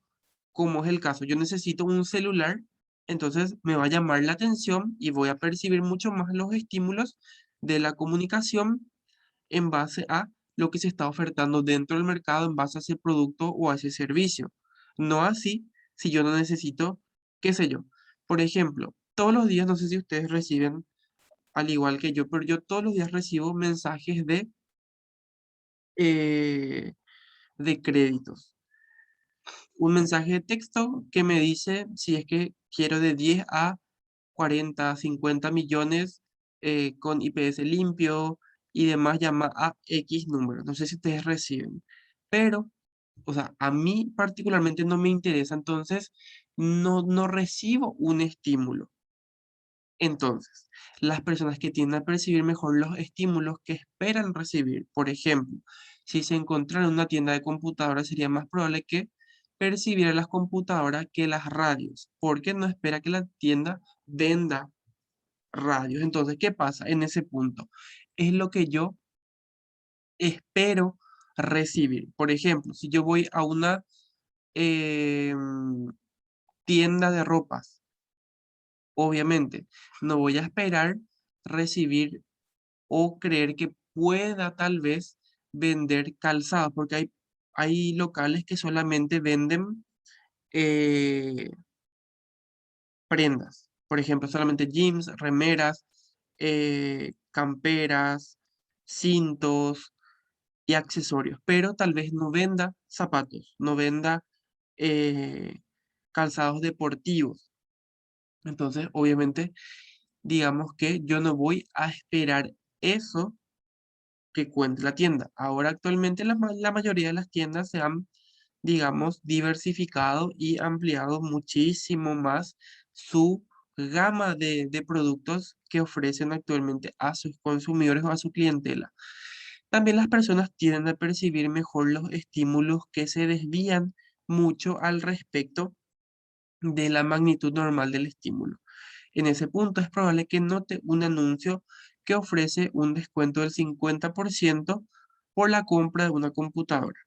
como es el caso, yo necesito un celular, entonces me va a llamar la atención y voy a percibir mucho más los estímulos de la comunicación en base a lo que se está ofertando dentro del mercado, en base a ese producto o a ese servicio. No así si yo no necesito, qué sé yo. Por ejemplo, todos los días, no sé si ustedes reciben, al igual que yo, pero yo todos los días recibo mensajes eh, de créditos. Un mensaje de texto que me dice si es que quiero de 10 a 40, 50 millones con IPS limpio y demás, llama a X número. No sé si ustedes reciben, pero, o sea, a mí particularmente no me interesa, entonces no recibo un estímulo. Entonces, las personas que tienden a percibir mejor los estímulos que esperan recibir, por ejemplo, si se encontrara en una tienda de computadoras, sería más probable que percibiera las computadoras que las radios, porque no espera que la tienda venda radios. Entonces, ¿qué pasa en ese punto? Es lo que yo espero recibir. Por ejemplo, si yo voy a una tienda de ropas, obviamente, no voy a esperar recibir o creer que pueda tal vez vender calzado, porque hay locales que solamente venden eh, prendas. Por ejemplo, solamente jeans, remeras, camperas, cintos y accesorios, pero tal vez no venda zapatos, no venda eh, calzados deportivos. Entonces, obviamente, digamos que yo no voy a esperar eso que cuente la tienda. Ahora actualmente la mayoría de las tiendas se han, digamos, diversificado y ampliado muchísimo más su gama de productos que ofrecen actualmente a sus consumidores o a su clientela. También las personas tienden a percibir mejor los estímulos que se desvían mucho al respecto de la magnitud normal del estímulo. En ese punto es probable que note un anuncio que ofrece un descuento del 50% por la compra de una computadora,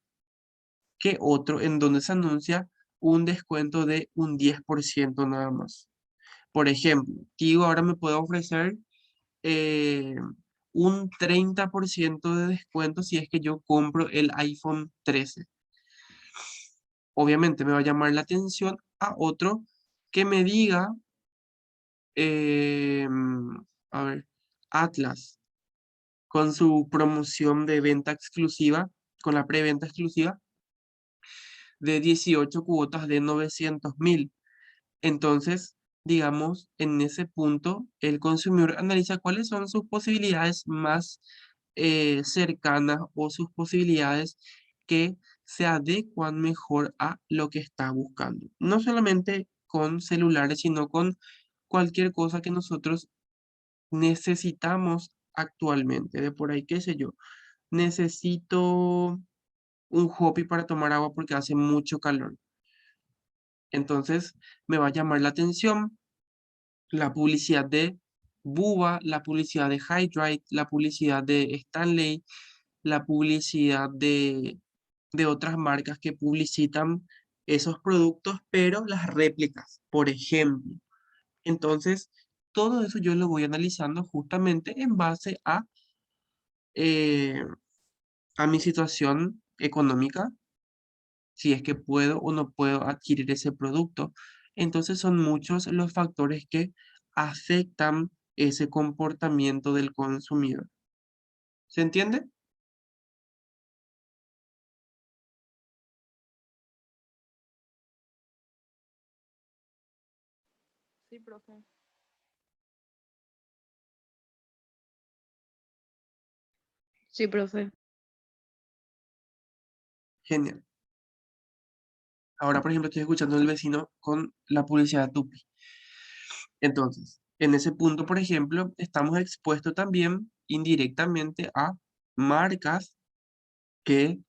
que otro en donde se anuncia un descuento de un 10% nada más. Por ejemplo, Tigo ahora me puede ofrecer eh, un 30% de descuento si es que yo compro el iPhone 13. Obviamente me va a llamar la atención a otro que me diga, a ver, Atlas, con su promoción de venta exclusiva, con la preventa exclusiva de 18 cuotas de 900.000. Entonces, digamos, en ese punto, el consumidor analiza cuáles son sus posibilidades más cercanas o sus posibilidades que se adecuan mejor a lo que está buscando. No solamente con celulares, sino con cualquier cosa que nosotros necesitamos actualmente. De por ahí, qué sé yo, necesito un hobby para tomar agua porque hace mucho calor. Entonces me va a llamar la atención la publicidad de Bubba, la publicidad de Hydrate, la publicidad de Stanley, la publicidad de otras marcas que publicitan esos productos, pero las réplicas, por ejemplo. Entonces, todo eso yo lo voy analizando justamente en base eh, a mi situación económica, si es que puedo o no puedo adquirir ese producto. Entonces son muchos los factores que afectan ese comportamiento del consumidor. ¿Se entiende? Sí, profe. Sí, profe. Genial. Ahora, por ejemplo, estoy escuchando al vecino con la publicidad de Tupi. Entonces, en ese punto, por ejemplo, estamos expuestos también indirectamente a marcas que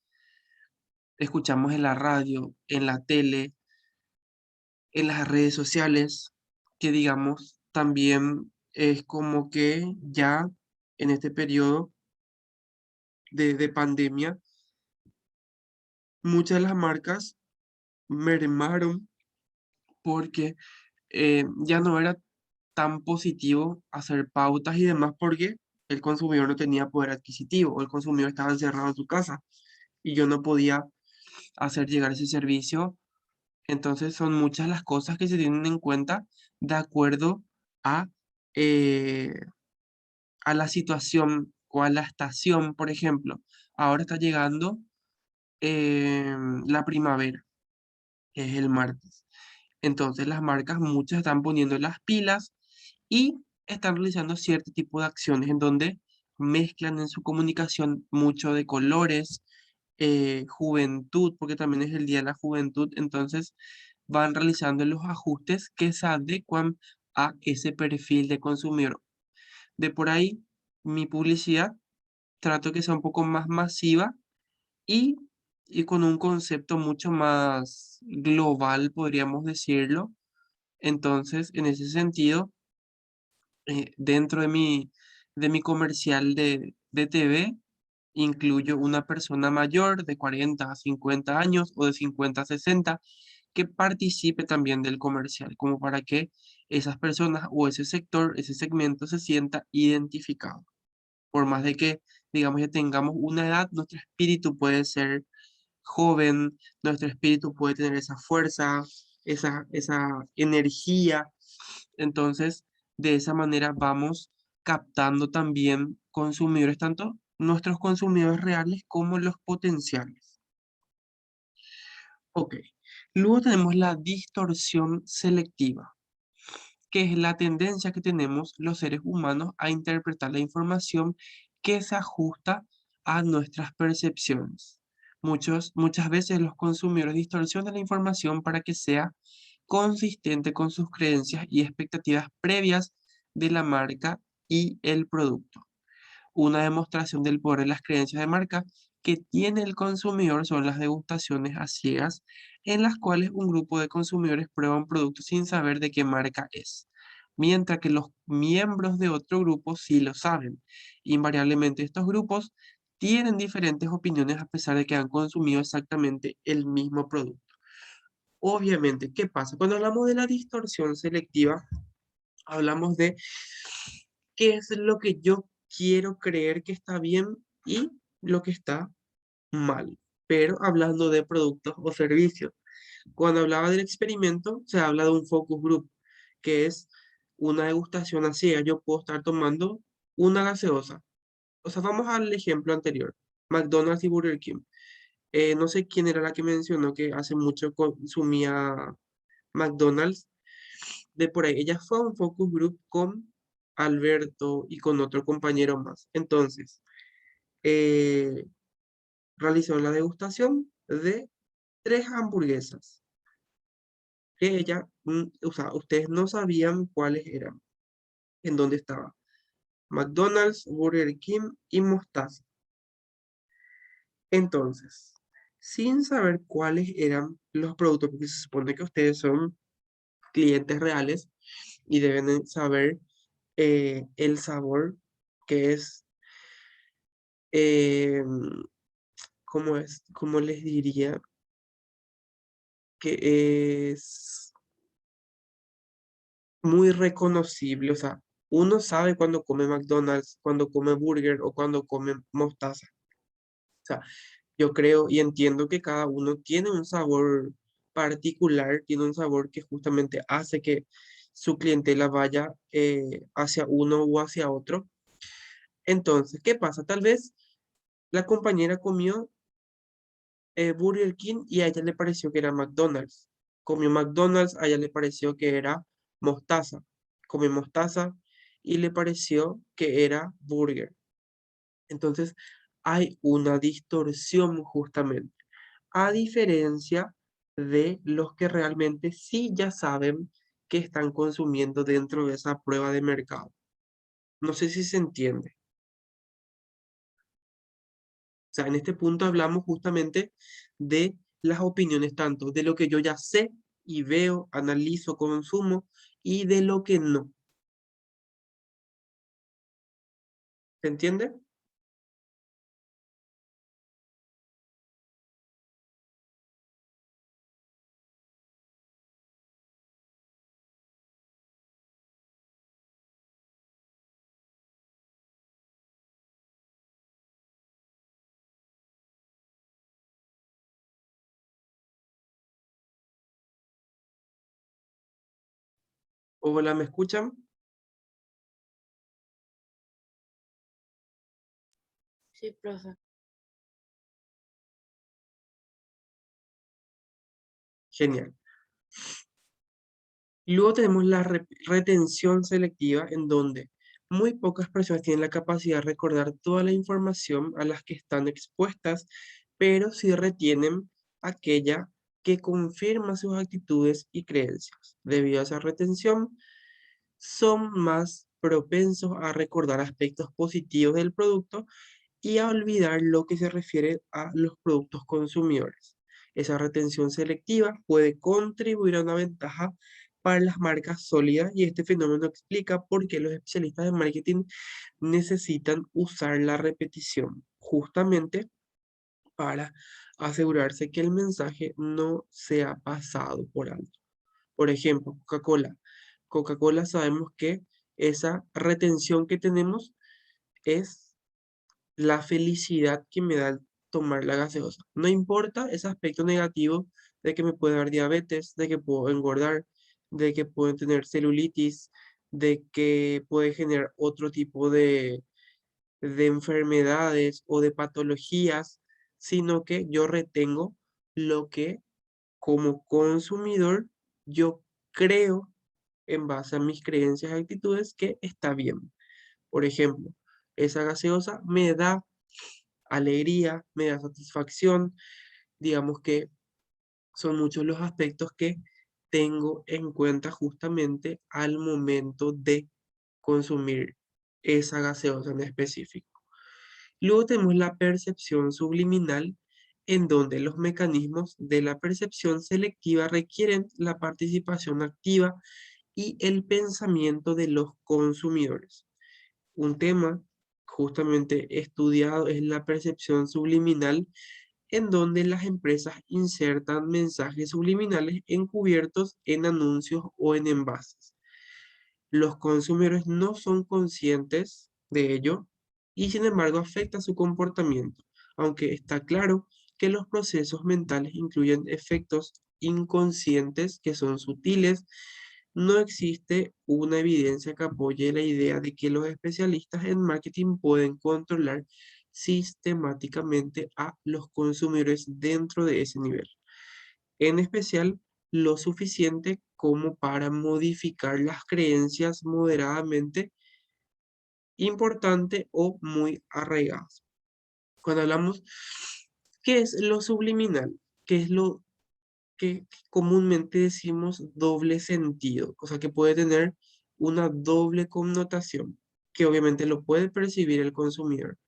escuchamos en la radio, en la tele, en las redes sociales, que digamos también es como que ya en este periodo de pandemia, muchas de las marcas mermaron porque ya no era tan positivo hacer pautas y demás porque el consumidor no tenía poder adquisitivo o el consumidor estaba encerrado en su casa y yo no podía hacer llegar ese servicio. Entonces son muchas las cosas que se tienen en cuenta de acuerdo a, eh, a la situación o a la estación, por ejemplo. Ahora está llegando eh, la primavera, que es el martes. Entonces las marcas muchas están poniendo las pilas y están realizando cierto tipo de acciones en donde mezclan en su comunicación mucho de colores, juventud, porque también es el Día de la Juventud, entonces van realizando los ajustes que se adecuan a ese perfil de consumidor. De por ahí, mi publicidad trato que sea un poco más masiva y, y con un concepto mucho más global, podríamos decirlo. Entonces, en ese sentido, dentro de mi comercial de TV, incluyo una persona mayor de 40 a 50 años o de 50 a 60 que participe también del comercial, como para que esas personas o ese sector, ese segmento se sienta identificado. Por más de que, digamos, ya tengamos una edad, nuestro espíritu puede ser joven, nuestro espíritu puede tener esa fuerza, esa energía. Entonces, de esa manera vamos captando también consumidores, tanto nuestros consumidores reales como los potenciales. Ok, luego tenemos la distorsión selectiva, que es la tendencia que tenemos los seres humanos a interpretar la información que se ajusta a nuestras percepciones. Muchas veces los consumidores distorsionan la información para que sea consistente con sus creencias y expectativas previas de la marca y el producto. Una demostración del poder de las creencias de marca que tiene el consumidor son las degustaciones a ciegas, en las cuales un grupo de consumidores prueba un producto sin saber de qué marca es, mientras que los miembros de otro grupo sí lo saben. Invariablemente estos grupos tienen diferentes opiniones a pesar de que han consumido exactamente el mismo producto. Obviamente, ¿qué pasa? Cuando hablamos de la distorsión selectiva, hablamos de qué es lo que yo quiero creer que está bien y lo que está mal. Pero hablando de productos o servicios, cuando hablaba del experimento, se habla de un focus group, que es una degustación así. Yo puedo estar tomando una gaseosa. O sea, vamos al ejemplo anterior, McDonald's y Burger King. No sé quién era la que mencionó que hace mucho consumía McDonald's de por ahí. Ella fue a un focus group con Alberto y con otro compañero más. Entonces, eh, realizó la degustación de 3 hamburguesas que ella, o sea, ustedes no sabían cuáles eran, en dónde estaba. McDonald's, Burger King y Mostaza. Entonces, sin saber cuáles eran los productos, porque se supone que ustedes son clientes reales y deben saber el sabor, que es, eh, ¿cómo es? ¿Cómo les diría? Que es muy reconocible, o sea, uno sabe cuando come McDonald's, cuando come burger o cuando come mostaza. O sea, yo creo y entiendo que cada uno tiene un sabor particular, tiene un sabor que justamente hace que su clientela vaya hacia uno o hacia otro. Entonces, ¿qué pasa? Tal vez la compañera comió Burger King y a ella le pareció que era McDonald's. Comió McDonald's, a ella le pareció que era mostaza. Comió mostaza y le pareció que era burger. Entonces, hay una distorsión justamente. A diferencia de los que realmente sí ya saben que están consumiendo dentro de esa prueba de mercado. No sé si se entiende. O sea, en este punto hablamos justamente de las opiniones, tanto de lo que yo ya sé y veo, analizo, consumo, y de lo que no. ¿Se entiende? Hola, ¿me escuchan? Sí, profe. Genial. Y luego tenemos la retención selectiva, en donde muy pocas personas tienen la capacidad de recordar toda la información a las que están expuestas, pero sí retienen aquella que confirma sus actitudes y creencias. Debido a esa retención, son más propensos a recordar aspectos positivos del producto y a olvidar lo que se refiere a los productos consumidores. Esa retención selectiva puede contribuir a una ventaja para las marcas sólidas y este fenómeno explica por qué los especialistas de marketing necesitan usar la repetición, justamente para asegurarse que el mensaje no sea pasado por alto. Por ejemplo, Coca-Cola. Coca-Cola sabemos que esa retención que tenemos es la felicidad que me da el tomar la gaseosa. No importa ese aspecto negativo de que me puede dar diabetes, de que puedo engordar, de que puedo tener celulitis, de que puede generar otro tipo de enfermedades o de patologías, sino que yo retengo lo que como consumidor yo creo en base a mis creencias y actitudes que está bien. Por ejemplo, esa gaseosa me da alegría, me da satisfacción, digamos que son muchos los aspectos que tengo en cuenta justamente al momento de consumir esa gaseosa en específico. Luego tenemos la percepción subliminal, en donde los mecanismos de la percepción selectiva requieren la participación activa y el pensamiento de los consumidores. Un tema justamente estudiado es la percepción subliminal, en donde las empresas insertan mensajes subliminales encubiertos en anuncios o en envases. Los consumidores no son conscientes de ello y sin embargo afecta su comportamiento, aunque está claro que los procesos mentales incluyen efectos inconscientes que son sutiles. No existe una evidencia que apoye la idea de que los especialistas en marketing pueden controlar sistemáticamente a los consumidores dentro de ese nivel, en especial lo suficiente como para modificar las creencias moderadamente importante o muy arraigadas. Cuando hablamos, ¿qué es lo subliminal? ¿Qué es lo que comúnmente decimos doble sentido? O sea, que puede tener una doble connotación, que obviamente lo puede percibir el consumidor.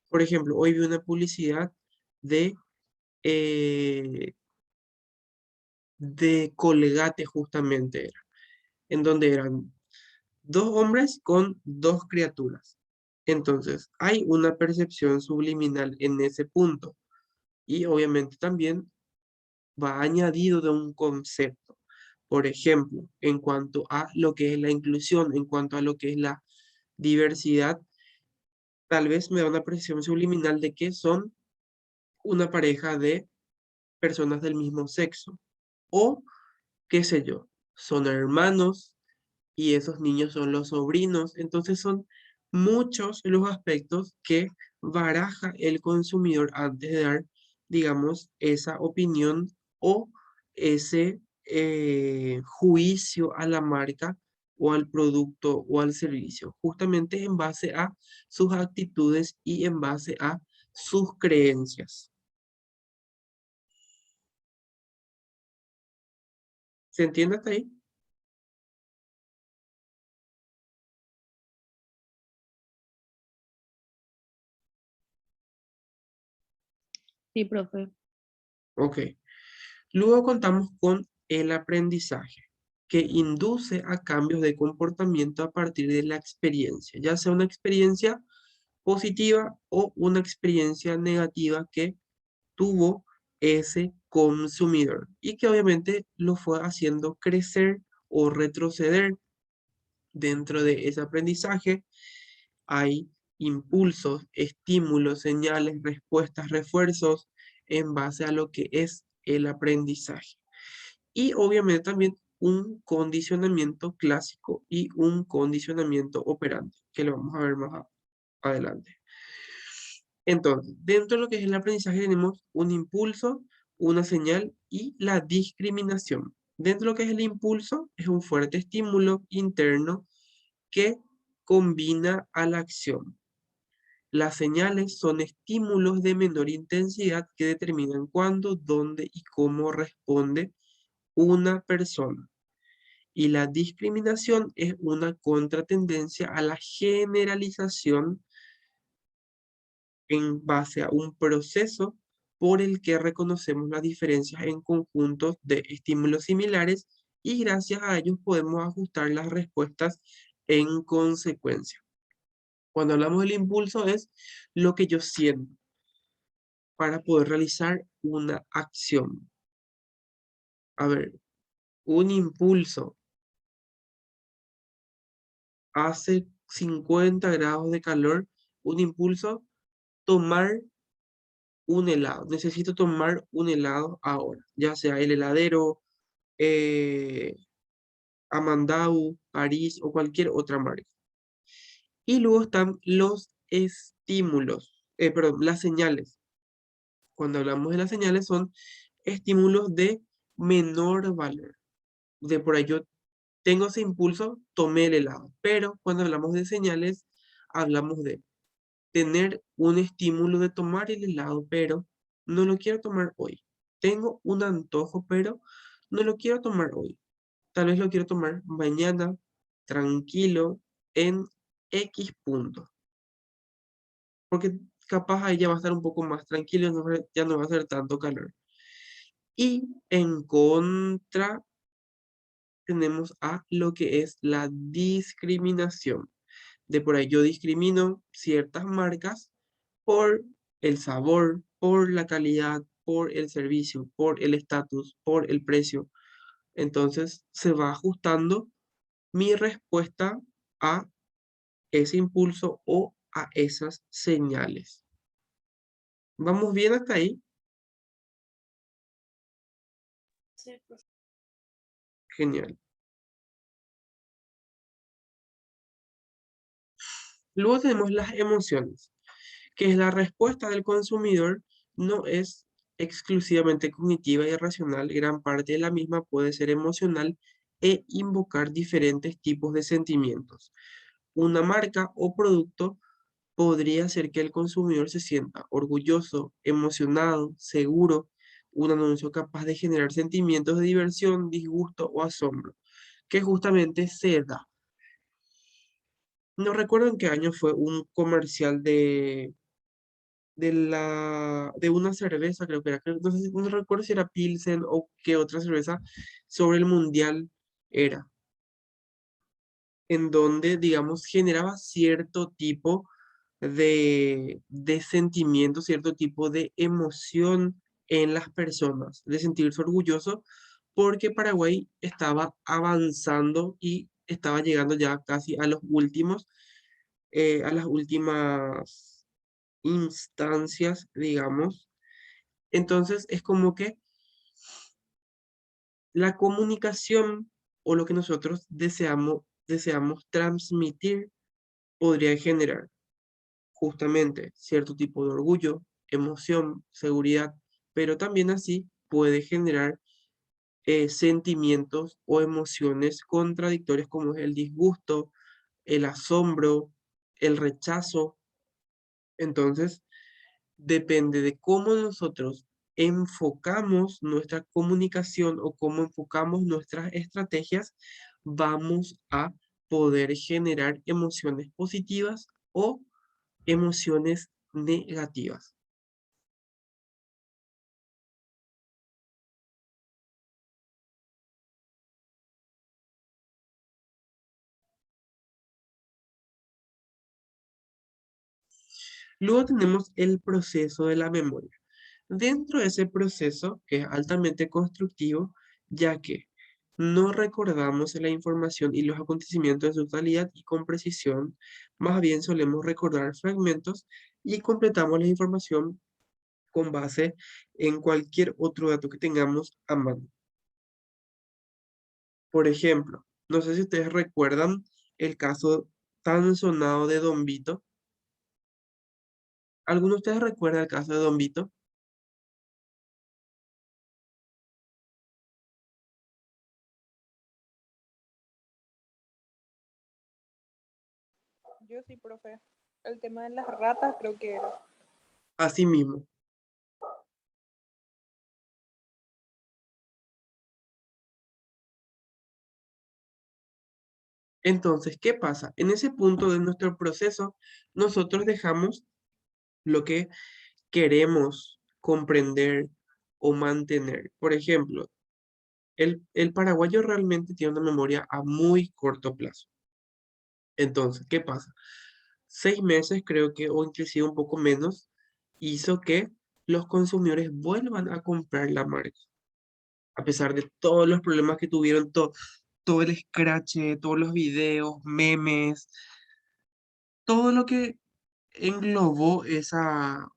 Por ejemplo, hoy vi una publicidad de, eh, de Colgate justamente, en donde eran dos hombres con dos criaturas. Entonces, hay una percepción subliminal en ese punto. Y obviamente también va añadido de un concepto. Por ejemplo, en cuanto a lo que es la inclusión, en cuanto a lo que es la diversidad, tal vez me da una percepción subliminal de que son una pareja de personas del mismo sexo. O, qué sé yo, son hermanos y esos niños son los sobrinos. Entonces son muchos los aspectos que baraja el consumidor antes de dar, digamos, esa opinión o ese juicio a la marca o al producto o al servicio, justamente en base a sus actitudes y en base a sus creencias. ¿Se entiende hasta ahí? Sí, profe. Ok. Luego contamos con el aprendizaje, que induce a cambios de comportamiento a partir de la experiencia, ya sea una experiencia positiva o una experiencia negativa que tuvo ese consumidor y que obviamente lo fue haciendo crecer o retroceder. Dentro de ese aprendizaje hay impulsos, estímulos, señales, respuestas, refuerzos en base a lo que es el aprendizaje. Y obviamente también un condicionamiento clásico y un condicionamiento operante, que lo vamos a ver más adelante. Entonces, dentro de lo que es el aprendizaje tenemos un impulso, una señal y la discriminación. Dentro de lo que es el impulso, es un fuerte estímulo interno que combina a la acción. Las señales son estímulos de menor intensidad que determinan cuándo, dónde y cómo responde una persona. Y la discriminación es una contratendencia a la generalización en base a un proceso por el que reconocemos las diferencias en conjuntos de estímulos similares y gracias a ellos podemos ajustar las respuestas en consecuencia. Cuando hablamos del impulso es lo que yo siento para poder realizar una acción. A ver, un impulso hace 50 grados de calor, un impulso, tomar un helado. Necesito tomar un helado ahora, ya sea el heladero, eh, Amandau, París o cualquier otra marca. Y luego están los estímulos, perdón, las señales. Cuando hablamos de las señales son estímulos de menor valor. De por ahí yo tengo ese impulso, tomé el helado. Pero cuando hablamos de señales, hablamos de tener un estímulo de tomar el helado, pero no lo quiero tomar hoy. Tengo un antojo, pero no lo quiero tomar hoy. Tal vez lo quiero tomar mañana, tranquilo, en X punto. Porque capaz ahí ya va a estar un poco más tranquilo, ya no va a hacer tanto calor. Y en contra tenemos a lo que es la discriminación. De por ahí yo discrimino ciertas marcas por el sabor, por la calidad, por el servicio, por el estatus, por el precio. Entonces se va ajustando mi respuesta a ese impulso o a esas señales. ¿Vamos bien hasta ahí? Sí, profe. Genial. Luego tenemos las emociones, que es la respuesta del consumidor, no es exclusivamente cognitiva y racional, gran parte de la misma puede ser emocional e invocar diferentes tipos de sentimientos. Una marca o producto podría hacer que el consumidor se sienta orgulloso, emocionado, seguro, un anuncio capaz de generar sentimientos de diversión, disgusto o asombro, que justamente se da. No recuerdo en qué año fue un comercial de una cerveza, creo que era, no sé no recuerdo si era Pilsen o qué otra cerveza, sobre el mundial era. en donde, digamos, generaba cierto tipo de sentimiento, cierto tipo de emoción en las personas, de sentirse orgulloso, porque Paraguay estaba avanzando y estaba llegando ya casi a los últimos, a las últimas instancias, digamos. Entonces es como que la comunicación o lo que nosotros deseamos transmitir podría generar justamente cierto tipo de orgullo, emoción, seguridad, pero también así puede generar sentimientos o emociones contradictorias como es el disgusto, el asombro, el rechazo. Entonces, depende de cómo nosotros enfocamos nuestra comunicación o cómo enfocamos nuestras estrategias, vamos a poder generar emociones positivas o emociones negativas. Luego tenemos el proceso de la memoria. Dentro de ese proceso, que es altamente constructivo, ya que no recordamos la información y los acontecimientos en su totalidad y con precisión, más bien solemos recordar fragmentos y completamos la información con base en cualquier otro dato que tengamos a mano. Por ejemplo, no sé si ustedes recuerdan el caso tan sonado de Don Vito. ¿Alguno de ustedes recuerda el caso de Don Vito? Yo sí, profe. El tema de las ratas creo que era. Así mismo. Entonces, ¿qué pasa? En ese punto de nuestro proceso, nosotros dejamos lo que queremos comprender o mantener. Por ejemplo, el paraguayo realmente tiene una memoria a muy corto plazo. Entonces, ¿qué pasa? 6 meses creo que, o inclusive un poco menos, hizo que los consumidores vuelvan a comprar la marca. A pesar de todos los problemas que tuvieron, todo el scratch, todos los videos, memes, todo lo que englobó esa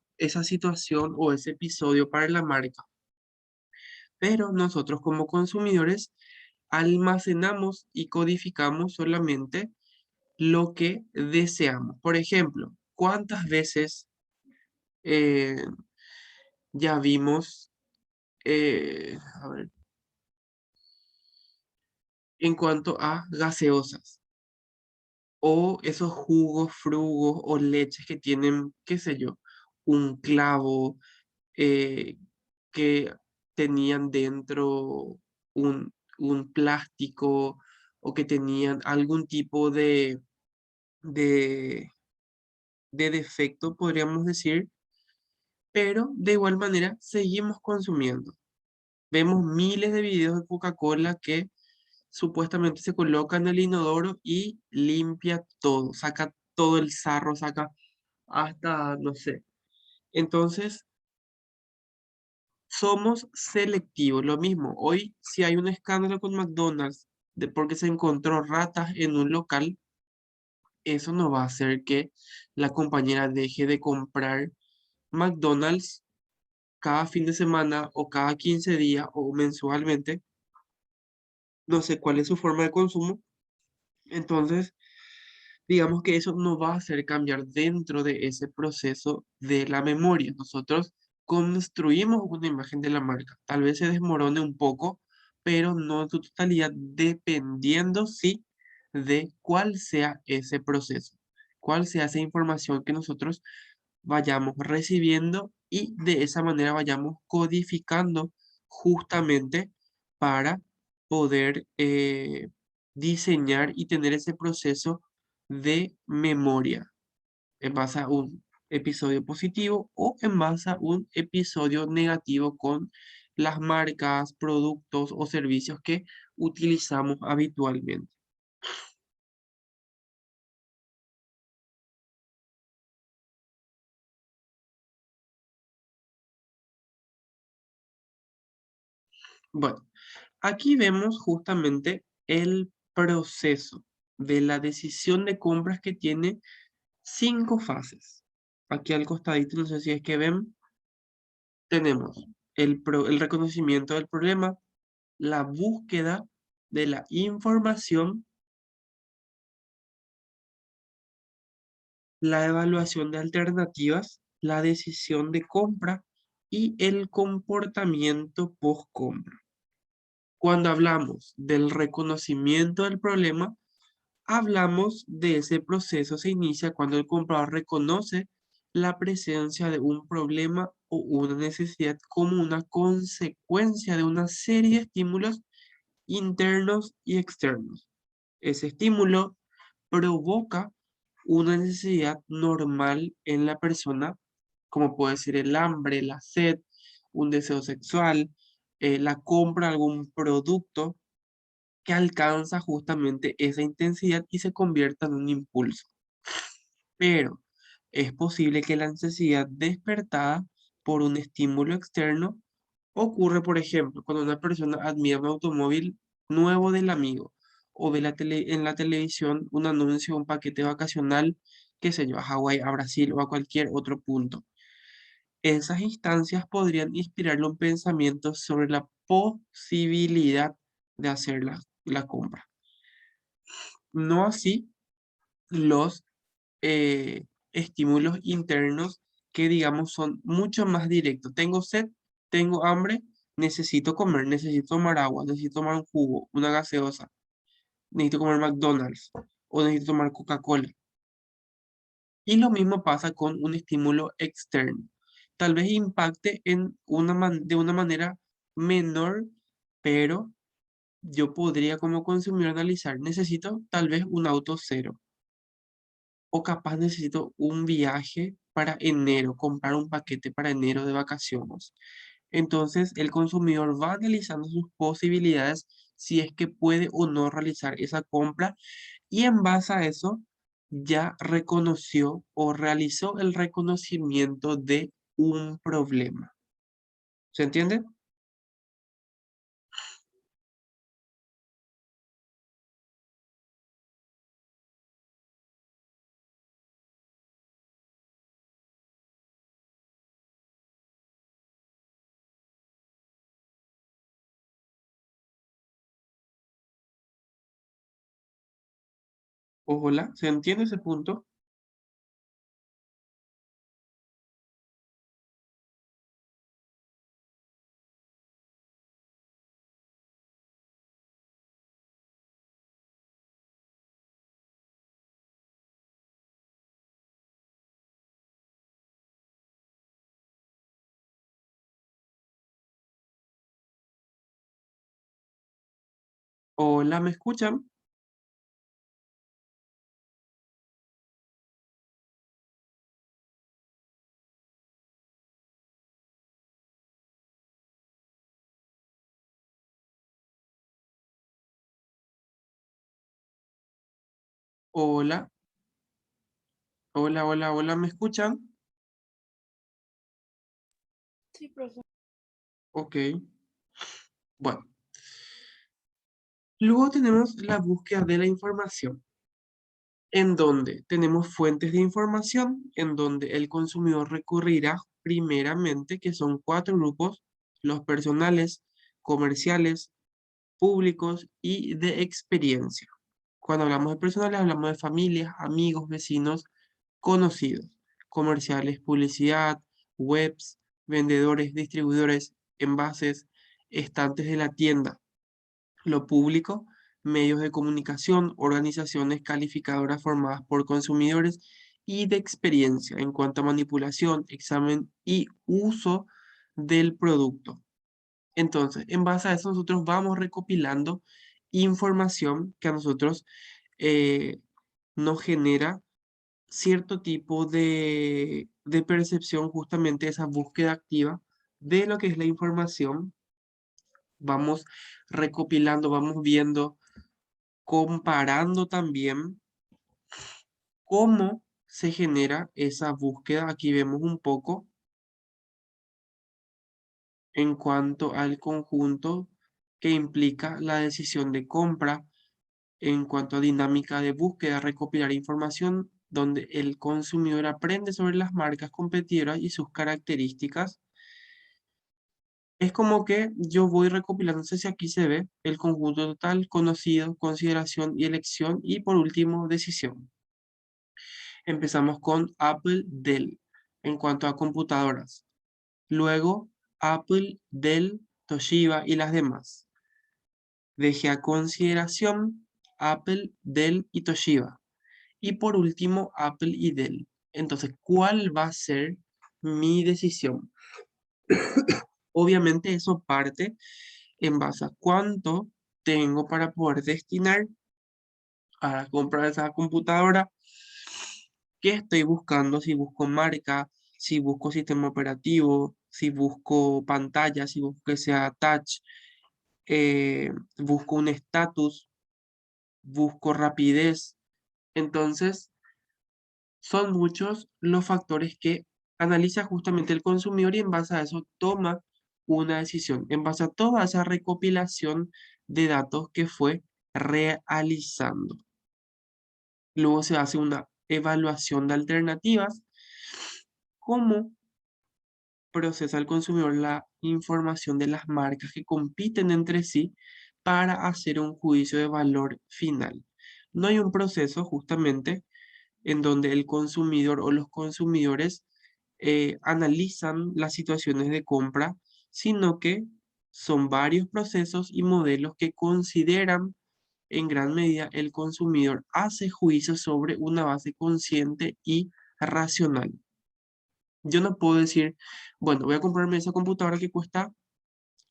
situación o ese episodio para la marca. Pero nosotros como consumidores almacenamos y codificamos solamente lo que deseamos. Por ejemplo, ¿cuántas veces eh, ya vimos, a ver, en cuanto a gaseosas o esos jugos, frugos o leches que tienen, qué sé yo, un clavo, eh, que tenían dentro un plástico o que tenían algún tipo de, de defecto, podríamos decir, pero de igual manera seguimos consumiendo. Vemos miles de videos de Coca-Cola que supuestamente se coloca en el inodoro y limpia todo, saca todo el sarro, saca hasta, no sé. Entonces, somos selectivos. Lo mismo, hoy si hay un escándalo con McDonald's de porque se encontró ratas en un local, eso no va a hacer que la compañera deje de comprar McDonald's cada fin de semana o cada 15 días o mensualmente. No sé cuál es su forma de consumo. Entonces, digamos que eso no va a hacer cambiar dentro de ese proceso de la memoria. Nosotros construimos una imagen de la marca. Tal vez se desmorone un poco, pero no en su totalidad, dependiendo, sí, de cuál sea ese proceso, cuál sea esa información que nosotros vayamos recibiendo y de esa manera vayamos codificando justamente para poder diseñar y tener ese proceso de memoria en base a un episodio positivo o en base a un episodio negativo con las marcas, productos o servicios que utilizamos habitualmente. Bueno, aquí vemos justamente el proceso de la decisión de compras que tiene 5 fases. Aquí al costadito, no sé si es que ven, tenemos el reconocimiento del problema, la búsqueda de la información, la evaluación de alternativas, la decisión de compra y el comportamiento post-compra. Cuando hablamos del reconocimiento del problema, hablamos de ese proceso, se inicia cuando el comprador reconoce la presencia de un problema o una necesidad como una consecuencia de una serie de estímulos internos y externos. Ese estímulo provoca una necesidad normal en la persona, como puede ser el hambre, la sed, un deseo sexual, la compra de algún producto que alcanza justamente esa intensidad y se convierta en un impulso. Pero es posible que la necesidad despertada por un estímulo externo ocurre, por ejemplo, cuando una persona admira un automóvil nuevo del amigo o ve en la televisión un anuncio, un paquete vacacional, qué sé yo, a Hawái, a Brasil o a cualquier otro punto. Esas instancias podrían inspirarle un pensamiento sobre la posibilidad de hacer la compra. No así los estímulos internos que digamos son mucho más directos. Tengo sed, tengo hambre, necesito comer, necesito tomar agua, necesito tomar un jugo, una gaseosa, necesito comer McDonald's o necesito tomar Coca-Cola. Y lo mismo pasa con un estímulo externo. Tal vez impacte de una manera menor, pero yo podría como consumidor analizar, necesito tal vez un auto cero o capaz necesito un viaje para enero, comprar un paquete para enero de vacaciones. Entonces, el consumidor va analizando sus posibilidades si es que puede o no realizar esa compra y en base a eso ya reconoció o realizó el reconocimiento de un problema. ¿Se entiende? Hola, ¿se entiende ese punto? Hola, ¿me escuchan? Hola, hola, hola, hola, ¿me escuchan? Sí, profe. Ok, bueno. Luego tenemos la búsqueda de la información, en donde tenemos fuentes de información, en donde el consumidor recurrirá primeramente, que son 4 grupos, los personales, comerciales, públicos y de experiencia. Cuando hablamos de personales, hablamos de familias, amigos, vecinos, conocidos, comerciales, publicidad, webs, vendedores, distribuidores, envases, estantes de la tienda. Lo público, medios de comunicación, organizaciones calificadoras formadas por consumidores y de experiencia en cuanto a manipulación, examen y uso del producto. Entonces, en base a eso, nosotros vamos recopilando información que a nosotros eh, nos genera cierto tipo de percepción, justamente esa búsqueda activa de lo que es la información. Vamos recopilando, vamos viendo, comparando también cómo se genera esa búsqueda. Aquí vemos un poco en cuanto al conjunto. que implica la decisión de compra en cuanto a dinámica de búsqueda, recopilar información donde el consumidor aprende sobre las marcas competidoras y sus características. Es como que yo voy recopilando, no sé si aquí se ve, el conjunto total, conocido, consideración y elección, y por último, decisión. Empezamos con Apple, Dell, en cuanto a computadoras. Luego, Apple, Dell, Toshiba y las demás. Dejé a consideración Apple, Dell y Toshiba. Y por último, Apple y Dell. Entonces, ¿cuál va a ser mi decisión? Obviamente eso parte en base a cuánto tengo para poder destinar a comprar esa computadora, qué estoy buscando, si busco marca, si busco sistema operativo, si busco pantalla, si busco que sea touch, busco un estatus, busco rapidez. Entonces, son muchos los factores que analiza justamente el consumidor y en base a eso toma una decisión, en base a toda esa recopilación de datos que fue realizando. Luego se hace una evaluación de alternativas, cómo procesa el consumidor la información de las marcas que compiten entre sí para hacer un juicio de valor final. No hay un proceso justamente en donde el consumidor o los consumidores analizan las situaciones de compra, sino que son varios procesos y modelos que consideran en gran medida el consumidor hace juicios sobre una base consciente y racional. Yo no puedo decir, bueno, voy a comprarme esa computadora que cuesta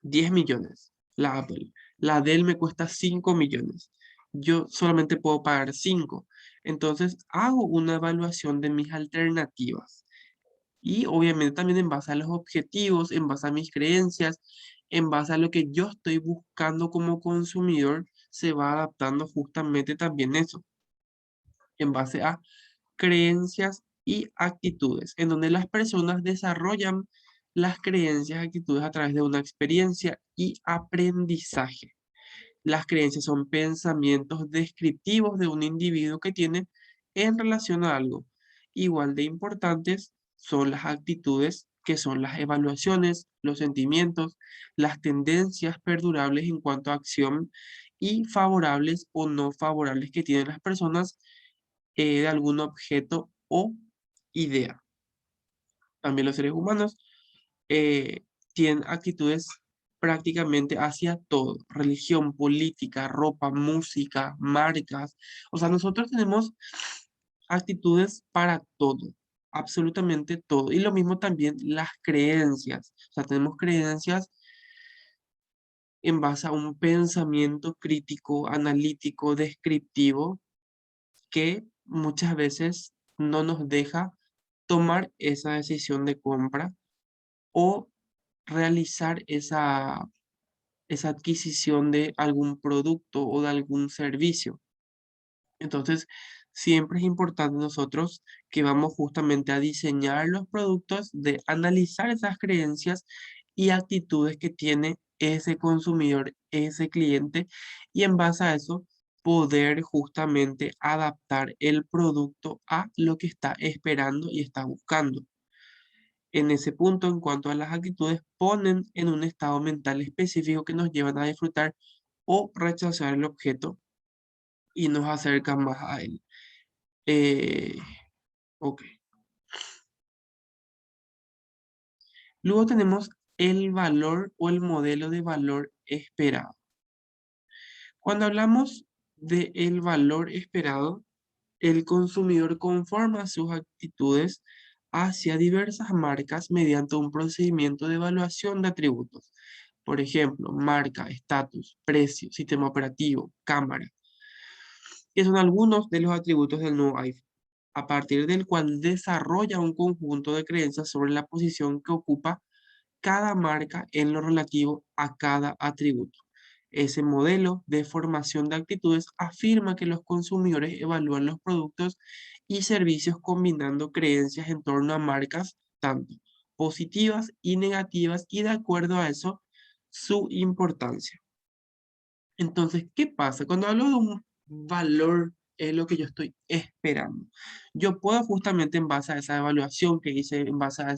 10 millones, la Apple. La Dell me cuesta 5 millones. Yo solamente puedo pagar 5. Entonces hago una evaluación de mis alternativas. Y obviamente también en base a los objetivos, en base a mis creencias, en base a lo que yo estoy buscando como consumidor, se va adaptando justamente también eso, en base a creencias y actitudes, en donde las personas desarrollan las creencias y actitudes a través de una experiencia y aprendizaje. Las creencias son pensamientos descriptivos de un individuo que tiene en relación a algo. Igual de importantes son las actitudes, que son las evaluaciones, los sentimientos, las tendencias perdurables en cuanto a acción y favorables o no favorables que tienen las personas de algún objeto o idea. También los seres humanos tienen actitudes prácticamente hacia todo, religión, política, ropa, música, marcas. O sea, nosotros tenemos actitudes para todo, absolutamente todo. Y lo mismo también las creencias. O sea, tenemos creencias en base a un pensamiento crítico, analítico, descriptivo, que muchas veces no nos deja tomar esa decisión de compra o realizar esa adquisición de algún producto o de algún servicio. Entonces, siempre es importante nosotros que vamos justamente a diseñar los productos, de analizar esas creencias y actitudes que tiene ese consumidor, ese cliente, y en base a eso poder justamente adaptar el producto a lo que está esperando y está buscando. En ese punto, en cuanto a las actitudes, ponen en un estado mental específico que nos llevan a disfrutar o rechazar el objeto y nos acercan más a él. Eh, ok. Luego tenemos el valor o el modelo de valor esperado. Cuando hablamos de el valor esperado, el consumidor conforma sus actitudes hacia diversas marcas mediante un procedimiento de evaluación de atributos. Por ejemplo, marca, estatus, precio, sistema operativo, cámara, que son algunos de los atributos del nuevo iPhone, a partir del cual desarrolla un conjunto de creencias sobre la posición que ocupa cada marca en lo relativo a cada atributo. Ese modelo de formación de actitudes afirma que los consumidores evalúan los productos y servicios combinando creencias en torno a marcas tanto positivas y negativas y de acuerdo a eso su importancia. Entonces, ¿qué pasa? Cuando hablo de un valor, es lo que yo estoy esperando. Yo puedo justamente en base a esa evaluación que hice, en base a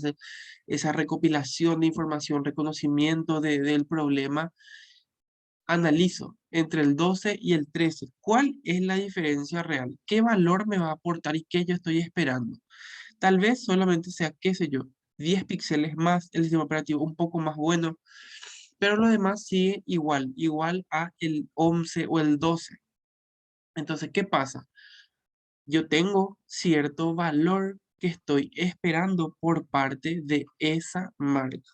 esa recopilación de información, reconocimiento del problema, analizo entre el 12 y el 13. ¿Cuál es la diferencia real? ¿Qué valor me va a aportar y qué yo estoy esperando? Tal vez solamente sea, qué sé yo, 10 píxeles más, el sistema operativo un poco más bueno, pero lo demás sigue igual a el 11 o el 12. Entonces, ¿qué pasa? Yo tengo cierto valor que estoy esperando por parte de esa marca.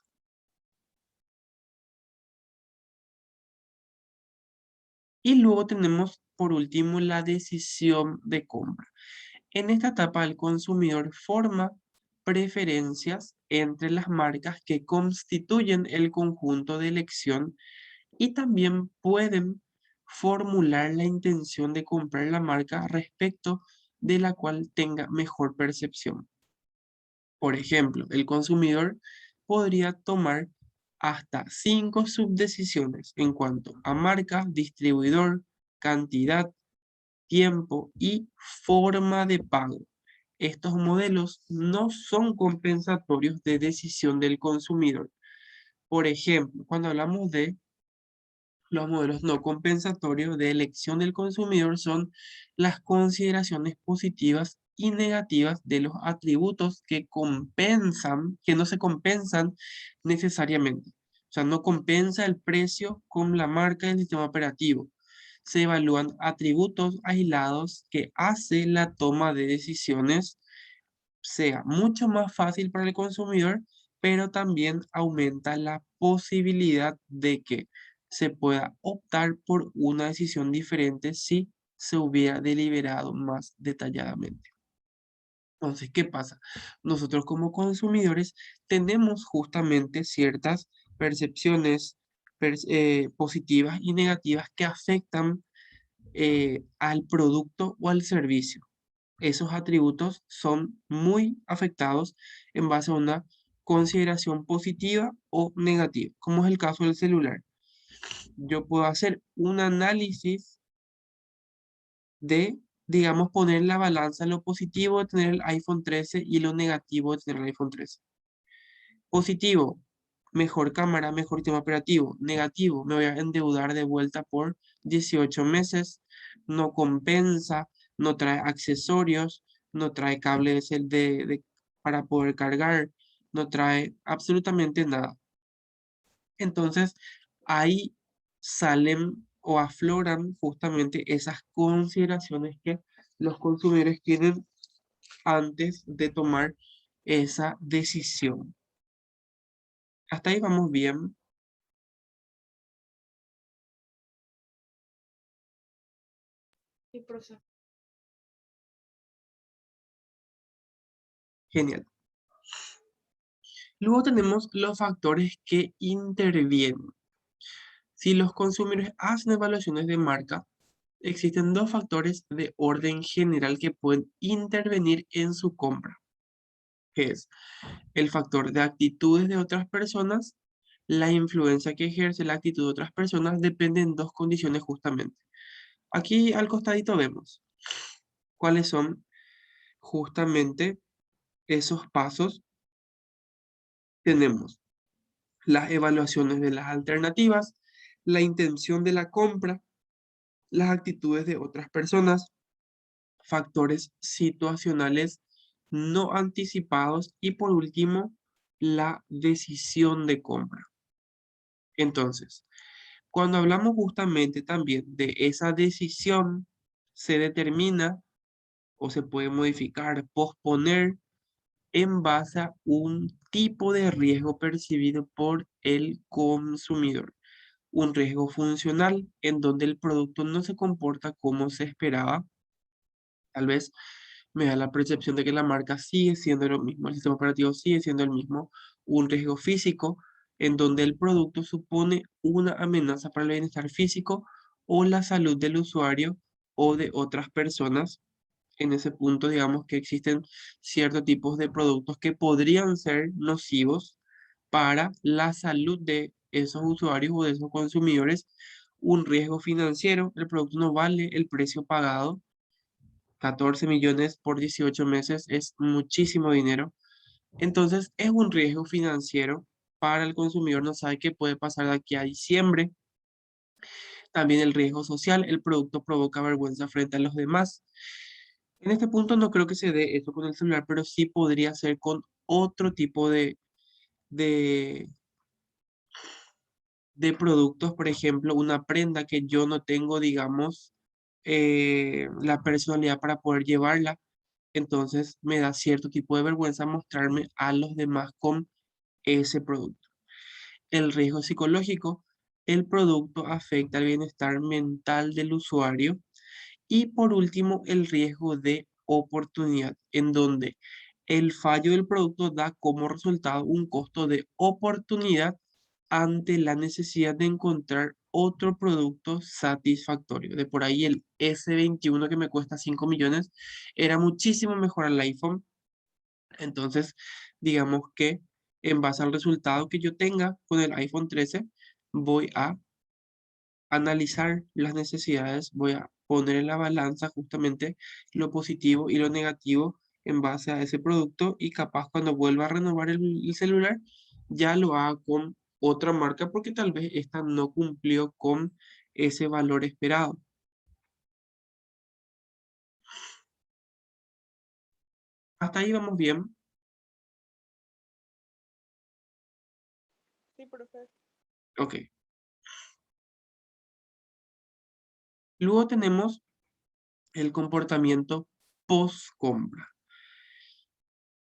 Y luego tenemos, por último, la decisión de compra. En esta etapa, el consumidor forma preferencias entre las marcas que constituyen el conjunto de elección y también pueden formular la intención de comprar la marca respecto de la cual tenga mejor percepción. Por ejemplo, el consumidor podría tomar hasta 5 subdecisiones en cuanto a marca, distribuidor, cantidad, tiempo y forma de pago. Estos modelos no son compensatorios de decisión del consumidor. Por ejemplo, cuando hablamos de los modelos no compensatorios de elección del consumidor son las consideraciones positivas y negativas de los atributos que compensan, que no se compensan necesariamente. O sea, no compensa el precio con la marca del sistema operativo. Se evalúan atributos aislados que hace la toma de decisiones sea mucho más fácil para el consumidor, pero también aumenta la posibilidad de que se pueda optar por una decisión diferente si se hubiera deliberado más detalladamente. Entonces, ¿qué pasa? Nosotros como consumidores tenemos justamente ciertas percepciones positivas y negativas que afectan al producto o al servicio. Esos atributos son muy afectados en base a una consideración positiva o negativa, como es el caso del celular. Yo puedo hacer un análisis de, digamos, poner en la balanza lo positivo de tener el iPhone 13 y lo negativo de tener el iPhone 13. Positivo, mejor cámara, mejor sistema operativo. Negativo, me voy a endeudar de vuelta por 18 meses. No compensa, no trae accesorios, no trae cables para poder cargar, no trae absolutamente nada. Entonces, ahí salen o afloran justamente esas consideraciones que los consumidores tienen antes de tomar esa decisión. Hasta ahí vamos bien. Sí, profe. Genial. Luego tenemos los factores que intervienen. Si los consumidores hacen evaluaciones de marca, existen dos factores de orden general que pueden intervenir en su compra, que es el factor de actitudes de otras personas. La influencia que ejerce la actitud de otras personas depende en dos condiciones justamente. Aquí al costadito vemos cuáles son justamente esos pasos. Tenemos las evaluaciones de las alternativas, la intención de la compra, las actitudes de otras personas, factores situacionales no anticipados y por último, la decisión de compra. Entonces, cuando hablamos justamente también de esa decisión, se determina o se puede modificar, posponer en base a un tipo de riesgo percibido por el consumidor. Un riesgo funcional en donde el producto no se comporta como se esperaba. Tal vez me da la percepción de que la marca sigue siendo lo mismo, el sistema operativo sigue siendo el mismo. Un riesgo físico en donde el producto supone una amenaza para el bienestar físico o la salud del usuario o de otras personas. En ese punto, digamos que existen ciertos tipos de productos que podrían ser nocivos para la salud de esos usuarios o de esos consumidores un riesgo financiero, el producto no vale el precio pagado. 14 millones por 18 meses es muchísimo dinero. Entonces es un riesgo financiero para el consumidor, no sabe qué puede pasar de aquí a diciembre. También el riesgo social, el producto provoca vergüenza frente a los demás. En este punto no creo que se dé eso con el celular, pero sí podría ser con otro tipo de, de productos, por ejemplo, una prenda que yo no tengo, digamos, la personalidad para poder llevarla. Entonces me da cierto tipo de vergüenza mostrarme a los demás con ese producto. El riesgo psicológico, el producto afecta el bienestar mental del usuario. Y por último, el riesgo de oportunidad, en donde el fallo del producto da como resultado un costo de oportunidad ante la necesidad de encontrar otro producto satisfactorio. De por ahí el S21 que me cuesta 5 millones era muchísimo mejor al iPhone. Entonces, digamos que en base al resultado que yo tenga con el iPhone 13, voy a analizar las necesidades, voy a poner en la balanza justamente lo positivo y lo negativo en base a ese producto y capaz cuando vuelva a renovar el celular ya lo haga con otra marca porque tal vez esta no cumplió con ese valor esperado. Hasta ahí vamos bien. Sí, profe. Ok. Luego tenemos el comportamiento post-compra,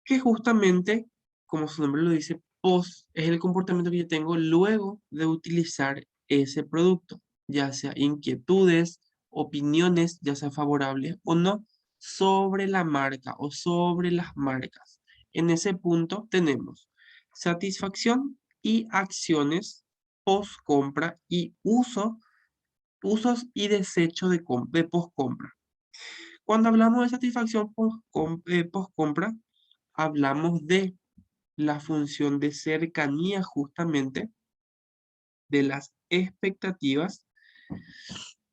que justamente, como su nombre lo dice, post es el comportamiento que yo tengo luego de utilizar ese producto, ya sea inquietudes, opiniones, ya sea favorables o no, sobre la marca o sobre las marcas. En ese punto tenemos satisfacción y acciones post compra y usos y desecho de post compra. Cuando hablamos de satisfacción post compra, hablamos de la función de cercanía justamente de las expectativas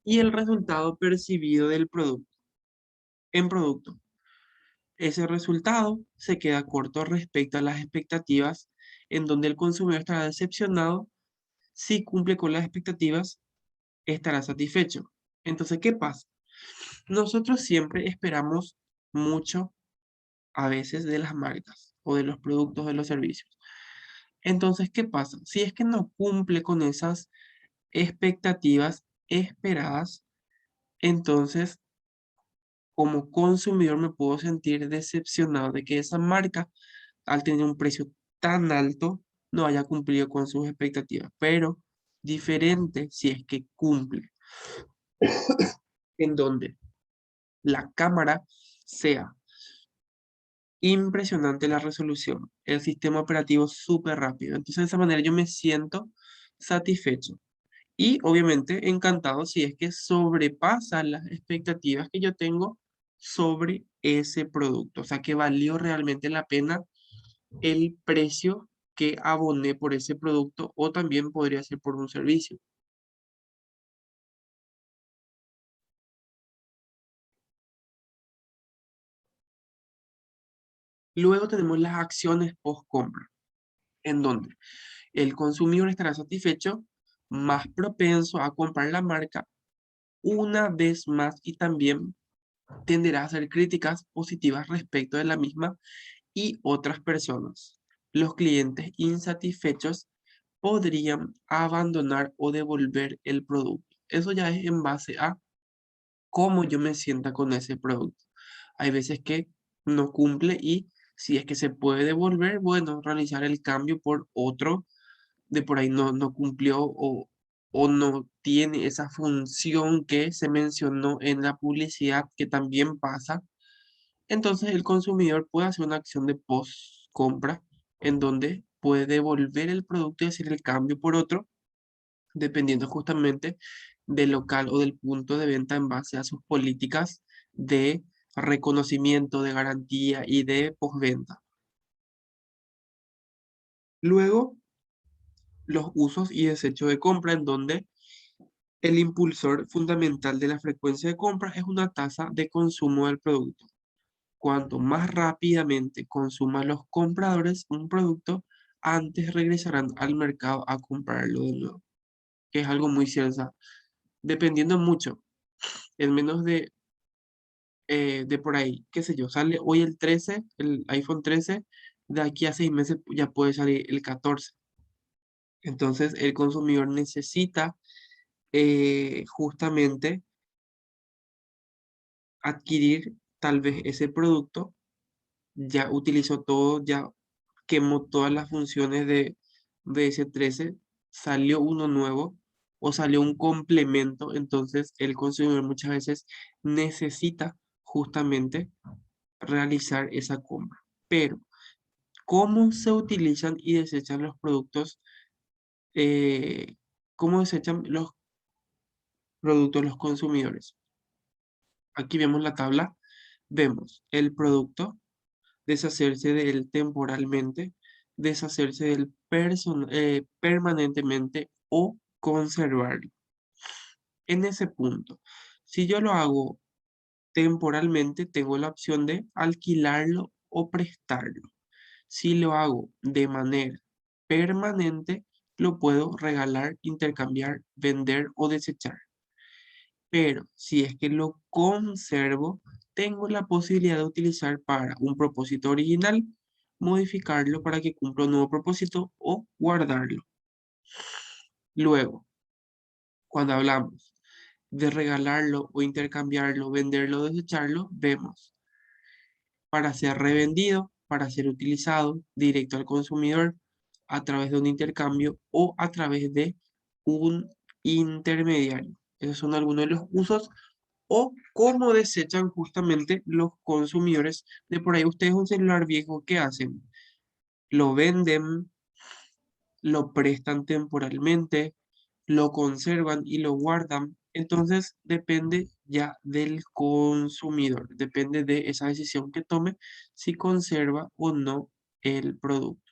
y el resultado percibido del producto en producto. Ese resultado se queda corto respecto a las expectativas, en donde el consumidor estará decepcionado. Si cumple con las expectativas, estará satisfecho. Entonces, ¿qué pasa? Nosotros siempre esperamos mucho a veces de las marcas o de los productos, de los servicios. Entonces, ¿qué pasa? Si es que no cumple con esas expectativas esperadas, entonces como consumidor me puedo sentir decepcionado de que esa marca, al tener un precio tan alto, no haya cumplido con sus expectativas. Pero diferente si es que cumple, en donde la cámara sea impresionante la resolución, el sistema operativo súper rápido. Entonces, de esa manera yo me siento satisfecho. Y obviamente encantado si es que sobrepasa las expectativas que yo tengo sobre ese producto. O sea, que valió realmente la pena el precio que aboné por ese producto o también podría ser por un servicio. Luego tenemos las acciones post compra, en donde el consumidor estará satisfecho, más propenso a comprar la marca una vez más y también tenderá a hacer críticas positivas respecto de la misma y otras personas. Los clientes insatisfechos podrían abandonar o devolver el producto. Eso ya es en base a cómo yo me sienta con ese producto. Hay veces que no cumple y si es que se puede devolver, bueno, realizar el cambio por otro de por ahí no cumplió o no tiene esa función que se mencionó en la publicidad que también pasa. Entonces el consumidor puede hacer una acción de post compra en donde puede devolver el producto y hacer el cambio por otro, dependiendo justamente del local o del punto de venta en base a sus políticas de reconocimiento, de garantía y de postventa. Luego, los usos y desechos de compra en donde El impulsor fundamental de la frecuencia de compra es una tasa de consumo del producto. Cuanto más rápidamente consuman los compradores un producto, antes regresarán al mercado a comprarlo de nuevo. Que es algo muy cierto. O sea, dependiendo mucho, en menos de por ahí, qué sé yo, sale hoy el 13, el iPhone 13, de aquí a 6 meses ya puede salir el 14. Entonces el consumidor necesita justamente adquirir tal vez ese producto, ya utilizó todo, ya quemó todas las funciones de ese 13, salió uno nuevo o salió un complemento, entonces el consumidor muchas veces necesita justamente realizar esa compra. Pero, ¿cómo se utilizan y desechan los productos? ¿Cómo desechan los productos los consumidores? Aquí vemos la tabla, vemos el producto, deshacerse de él temporalmente, deshacerse de él permanentemente o conservarlo. En ese punto, si yo lo hago temporalmente, tengo la opción de alquilarlo o prestarlo. Si lo hago de manera permanente, lo puedo regalar, intercambiar, vender o desechar. Pero si es que lo conservo, tengo la posibilidad de utilizar para un propósito original, modificarlo para que cumpla un nuevo propósito o guardarlo. Luego, cuando hablamos de regalarlo o intercambiarlo, venderlo o desecharlo, vemos para ser revendido, para ser utilizado directo al consumidor a través de un intercambio o a través de un intermediario. Esos son algunos de los usos o cómo desechan justamente los consumidores de por ahí. Ustedes un celular viejo, ¿qué hacen? Lo venden, lo prestan temporalmente, lo conservan y lo guardan. Entonces depende ya del consumidor, depende de esa decisión que tome si conserva o no el producto.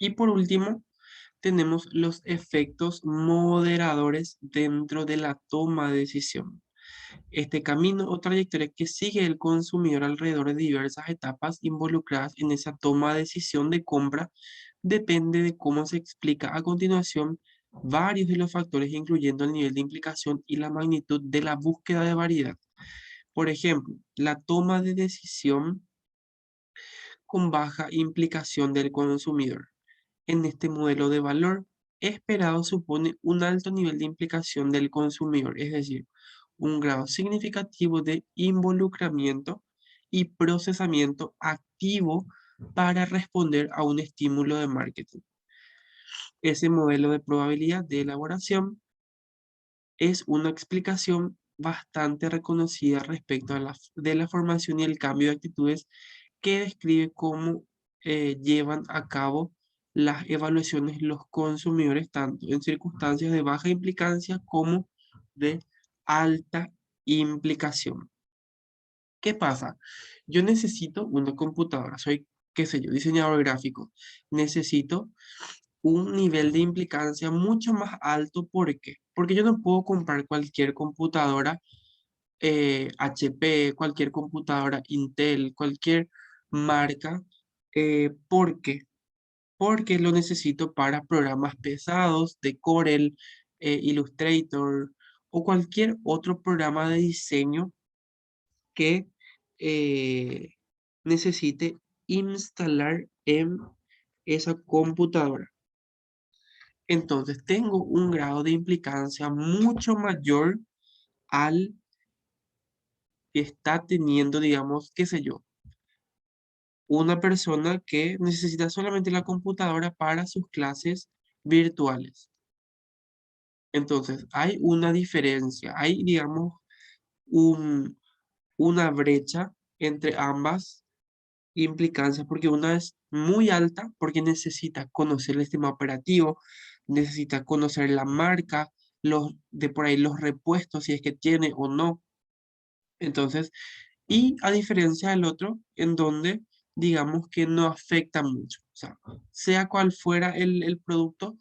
Y por último, tenemos los efectos moderadores dentro de la toma de decisión. Este camino o trayectoria que sigue el consumidor alrededor de diversas etapas involucradas en esa toma de decisión de compra depende de cómo se explica a continuación varios de los factores, incluyendo el nivel de implicación y la magnitud de la búsqueda de variedad. Por ejemplo, la toma de decisión con baja implicación del consumidor. En este modelo de valor esperado supone un alto nivel de implicación del consumidor, es decir, un grado significativo de involucramiento y procesamiento activo para responder a un estímulo de marketing. Ese modelo de probabilidad de elaboración es una explicación bastante reconocida respecto a de la formación y el cambio de actitudes que describe cómo llevan a cabo las evaluaciones los consumidores, tanto en circunstancias de baja implicancia como de alta implicación. ¿Qué pasa? Yo necesito una computadora, soy, qué sé yo, diseñador gráfico. Necesito un nivel de implicancia mucho más alto. ¿Por qué? Porque yo no puedo comprar cualquier computadora HP, cualquier computadora Intel, cualquier marca. ¿Por qué? Porque lo necesito para programas pesados de Corel, Illustrator o cualquier otro programa de diseño que eh, necesite instalar en esa computadora. Entonces tengo un grado de implicancia mucho mayor al que está teniendo, digamos, qué sé yo, una persona que necesita solamente la computadora para sus clases virtuales. Entonces, hay una diferencia, hay, digamos, una brecha entre ambas implicancias, porque una es muy alta porque necesita conocer el sistema operativo, necesita conocer la marca, de por ahí los repuestos, si es que tiene o no. Entonces, y a diferencia del otro, en donde digamos que no afecta mucho. O sea cual fuera el producto,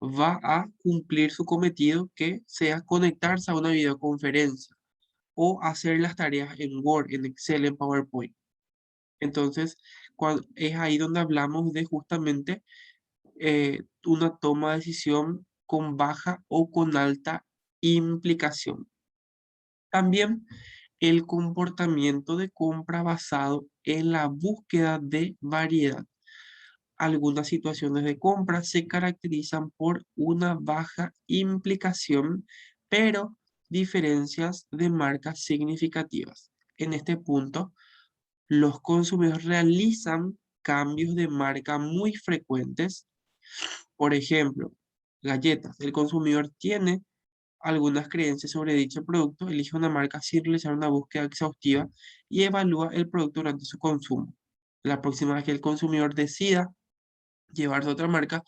va a cumplir su cometido, que sea conectarse a una videoconferencia o hacer las tareas en Word, en Excel, en PowerPoint. Entonces, es ahí donde hablamos de justamente una toma de decisión con baja o con alta implicación. También el comportamiento de compra basado en la búsqueda de variedad. Algunas situaciones de compra se caracterizan por una baja implicación, pero diferencias de marcas significativas. En este punto, los consumidores realizan cambios de marca muy frecuentes. Por ejemplo, galletas. El consumidor tiene algunas creencias sobre dicho producto, elige una marca sin realizar una búsqueda exhaustiva y evalúa el producto durante su consumo. La próxima vez que el consumidor decida llevarse a otra marca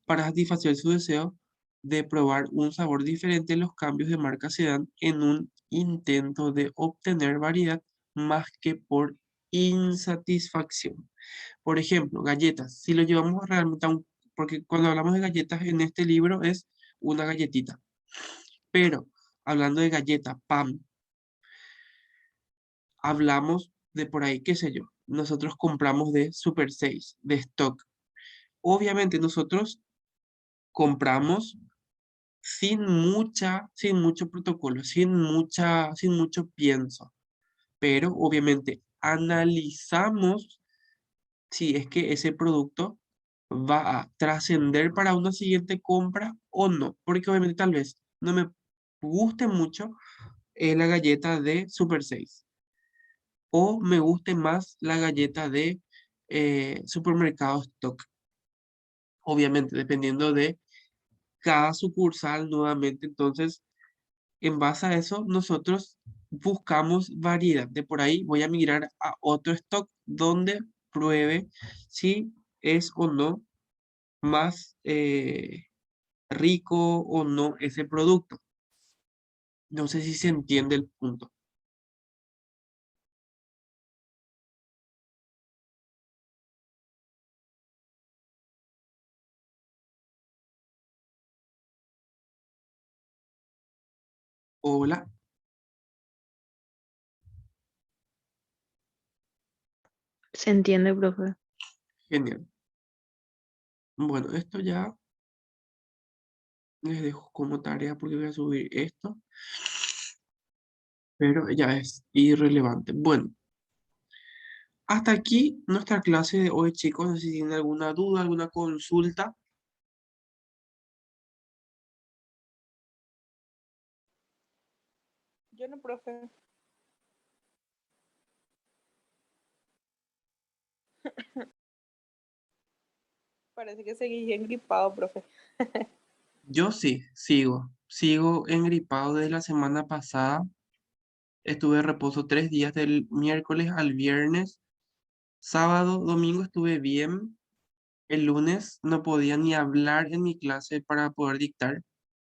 para satisfacer su deseo de probar un sabor diferente, los cambios de marca se dan en un intento de obtener variedad más que por insatisfacción. Por ejemplo, galletas. Si lo llevamos realmente a un... Porque cuando hablamos de galletas en este libro es una galletita. Pero hablando de galleta, pan, hablamos de por ahí, qué sé yo. Nosotros compramos de Super 6 de stock. Obviamente nosotros compramos sin mucho protocolo, sin mucho pienso. Pero obviamente analizamos si es que ese producto va a trascender para una siguiente compra o no. Porque obviamente tal vez no me guste mucho la galleta de Super 6 o me guste más la galleta de supermercado stock. Obviamente, dependiendo de cada sucursal nuevamente. Entonces, en base a eso, nosotros buscamos variedad. De por ahí voy a migrar a otro stock donde pruebe si es o no más rico o no ese producto. No sé si se entiende el punto. Hola, Se entiende, profe. genial. Bueno, esto ya les dejo como tarea porque voy a subir esto, pero ya es irrelevante. Bueno, hasta aquí nuestra clase de hoy, chicos. No sé si tienen alguna duda, alguna consulta. Yo no, profe. Parece que seguí engripado, profe. Yo sí, sigo engripado desde la semana pasada. Estuve de reposo 3 días, del miércoles al viernes. Sábado, domingo estuve bien. El lunes no podía ni hablar en mi clase para poder dictar.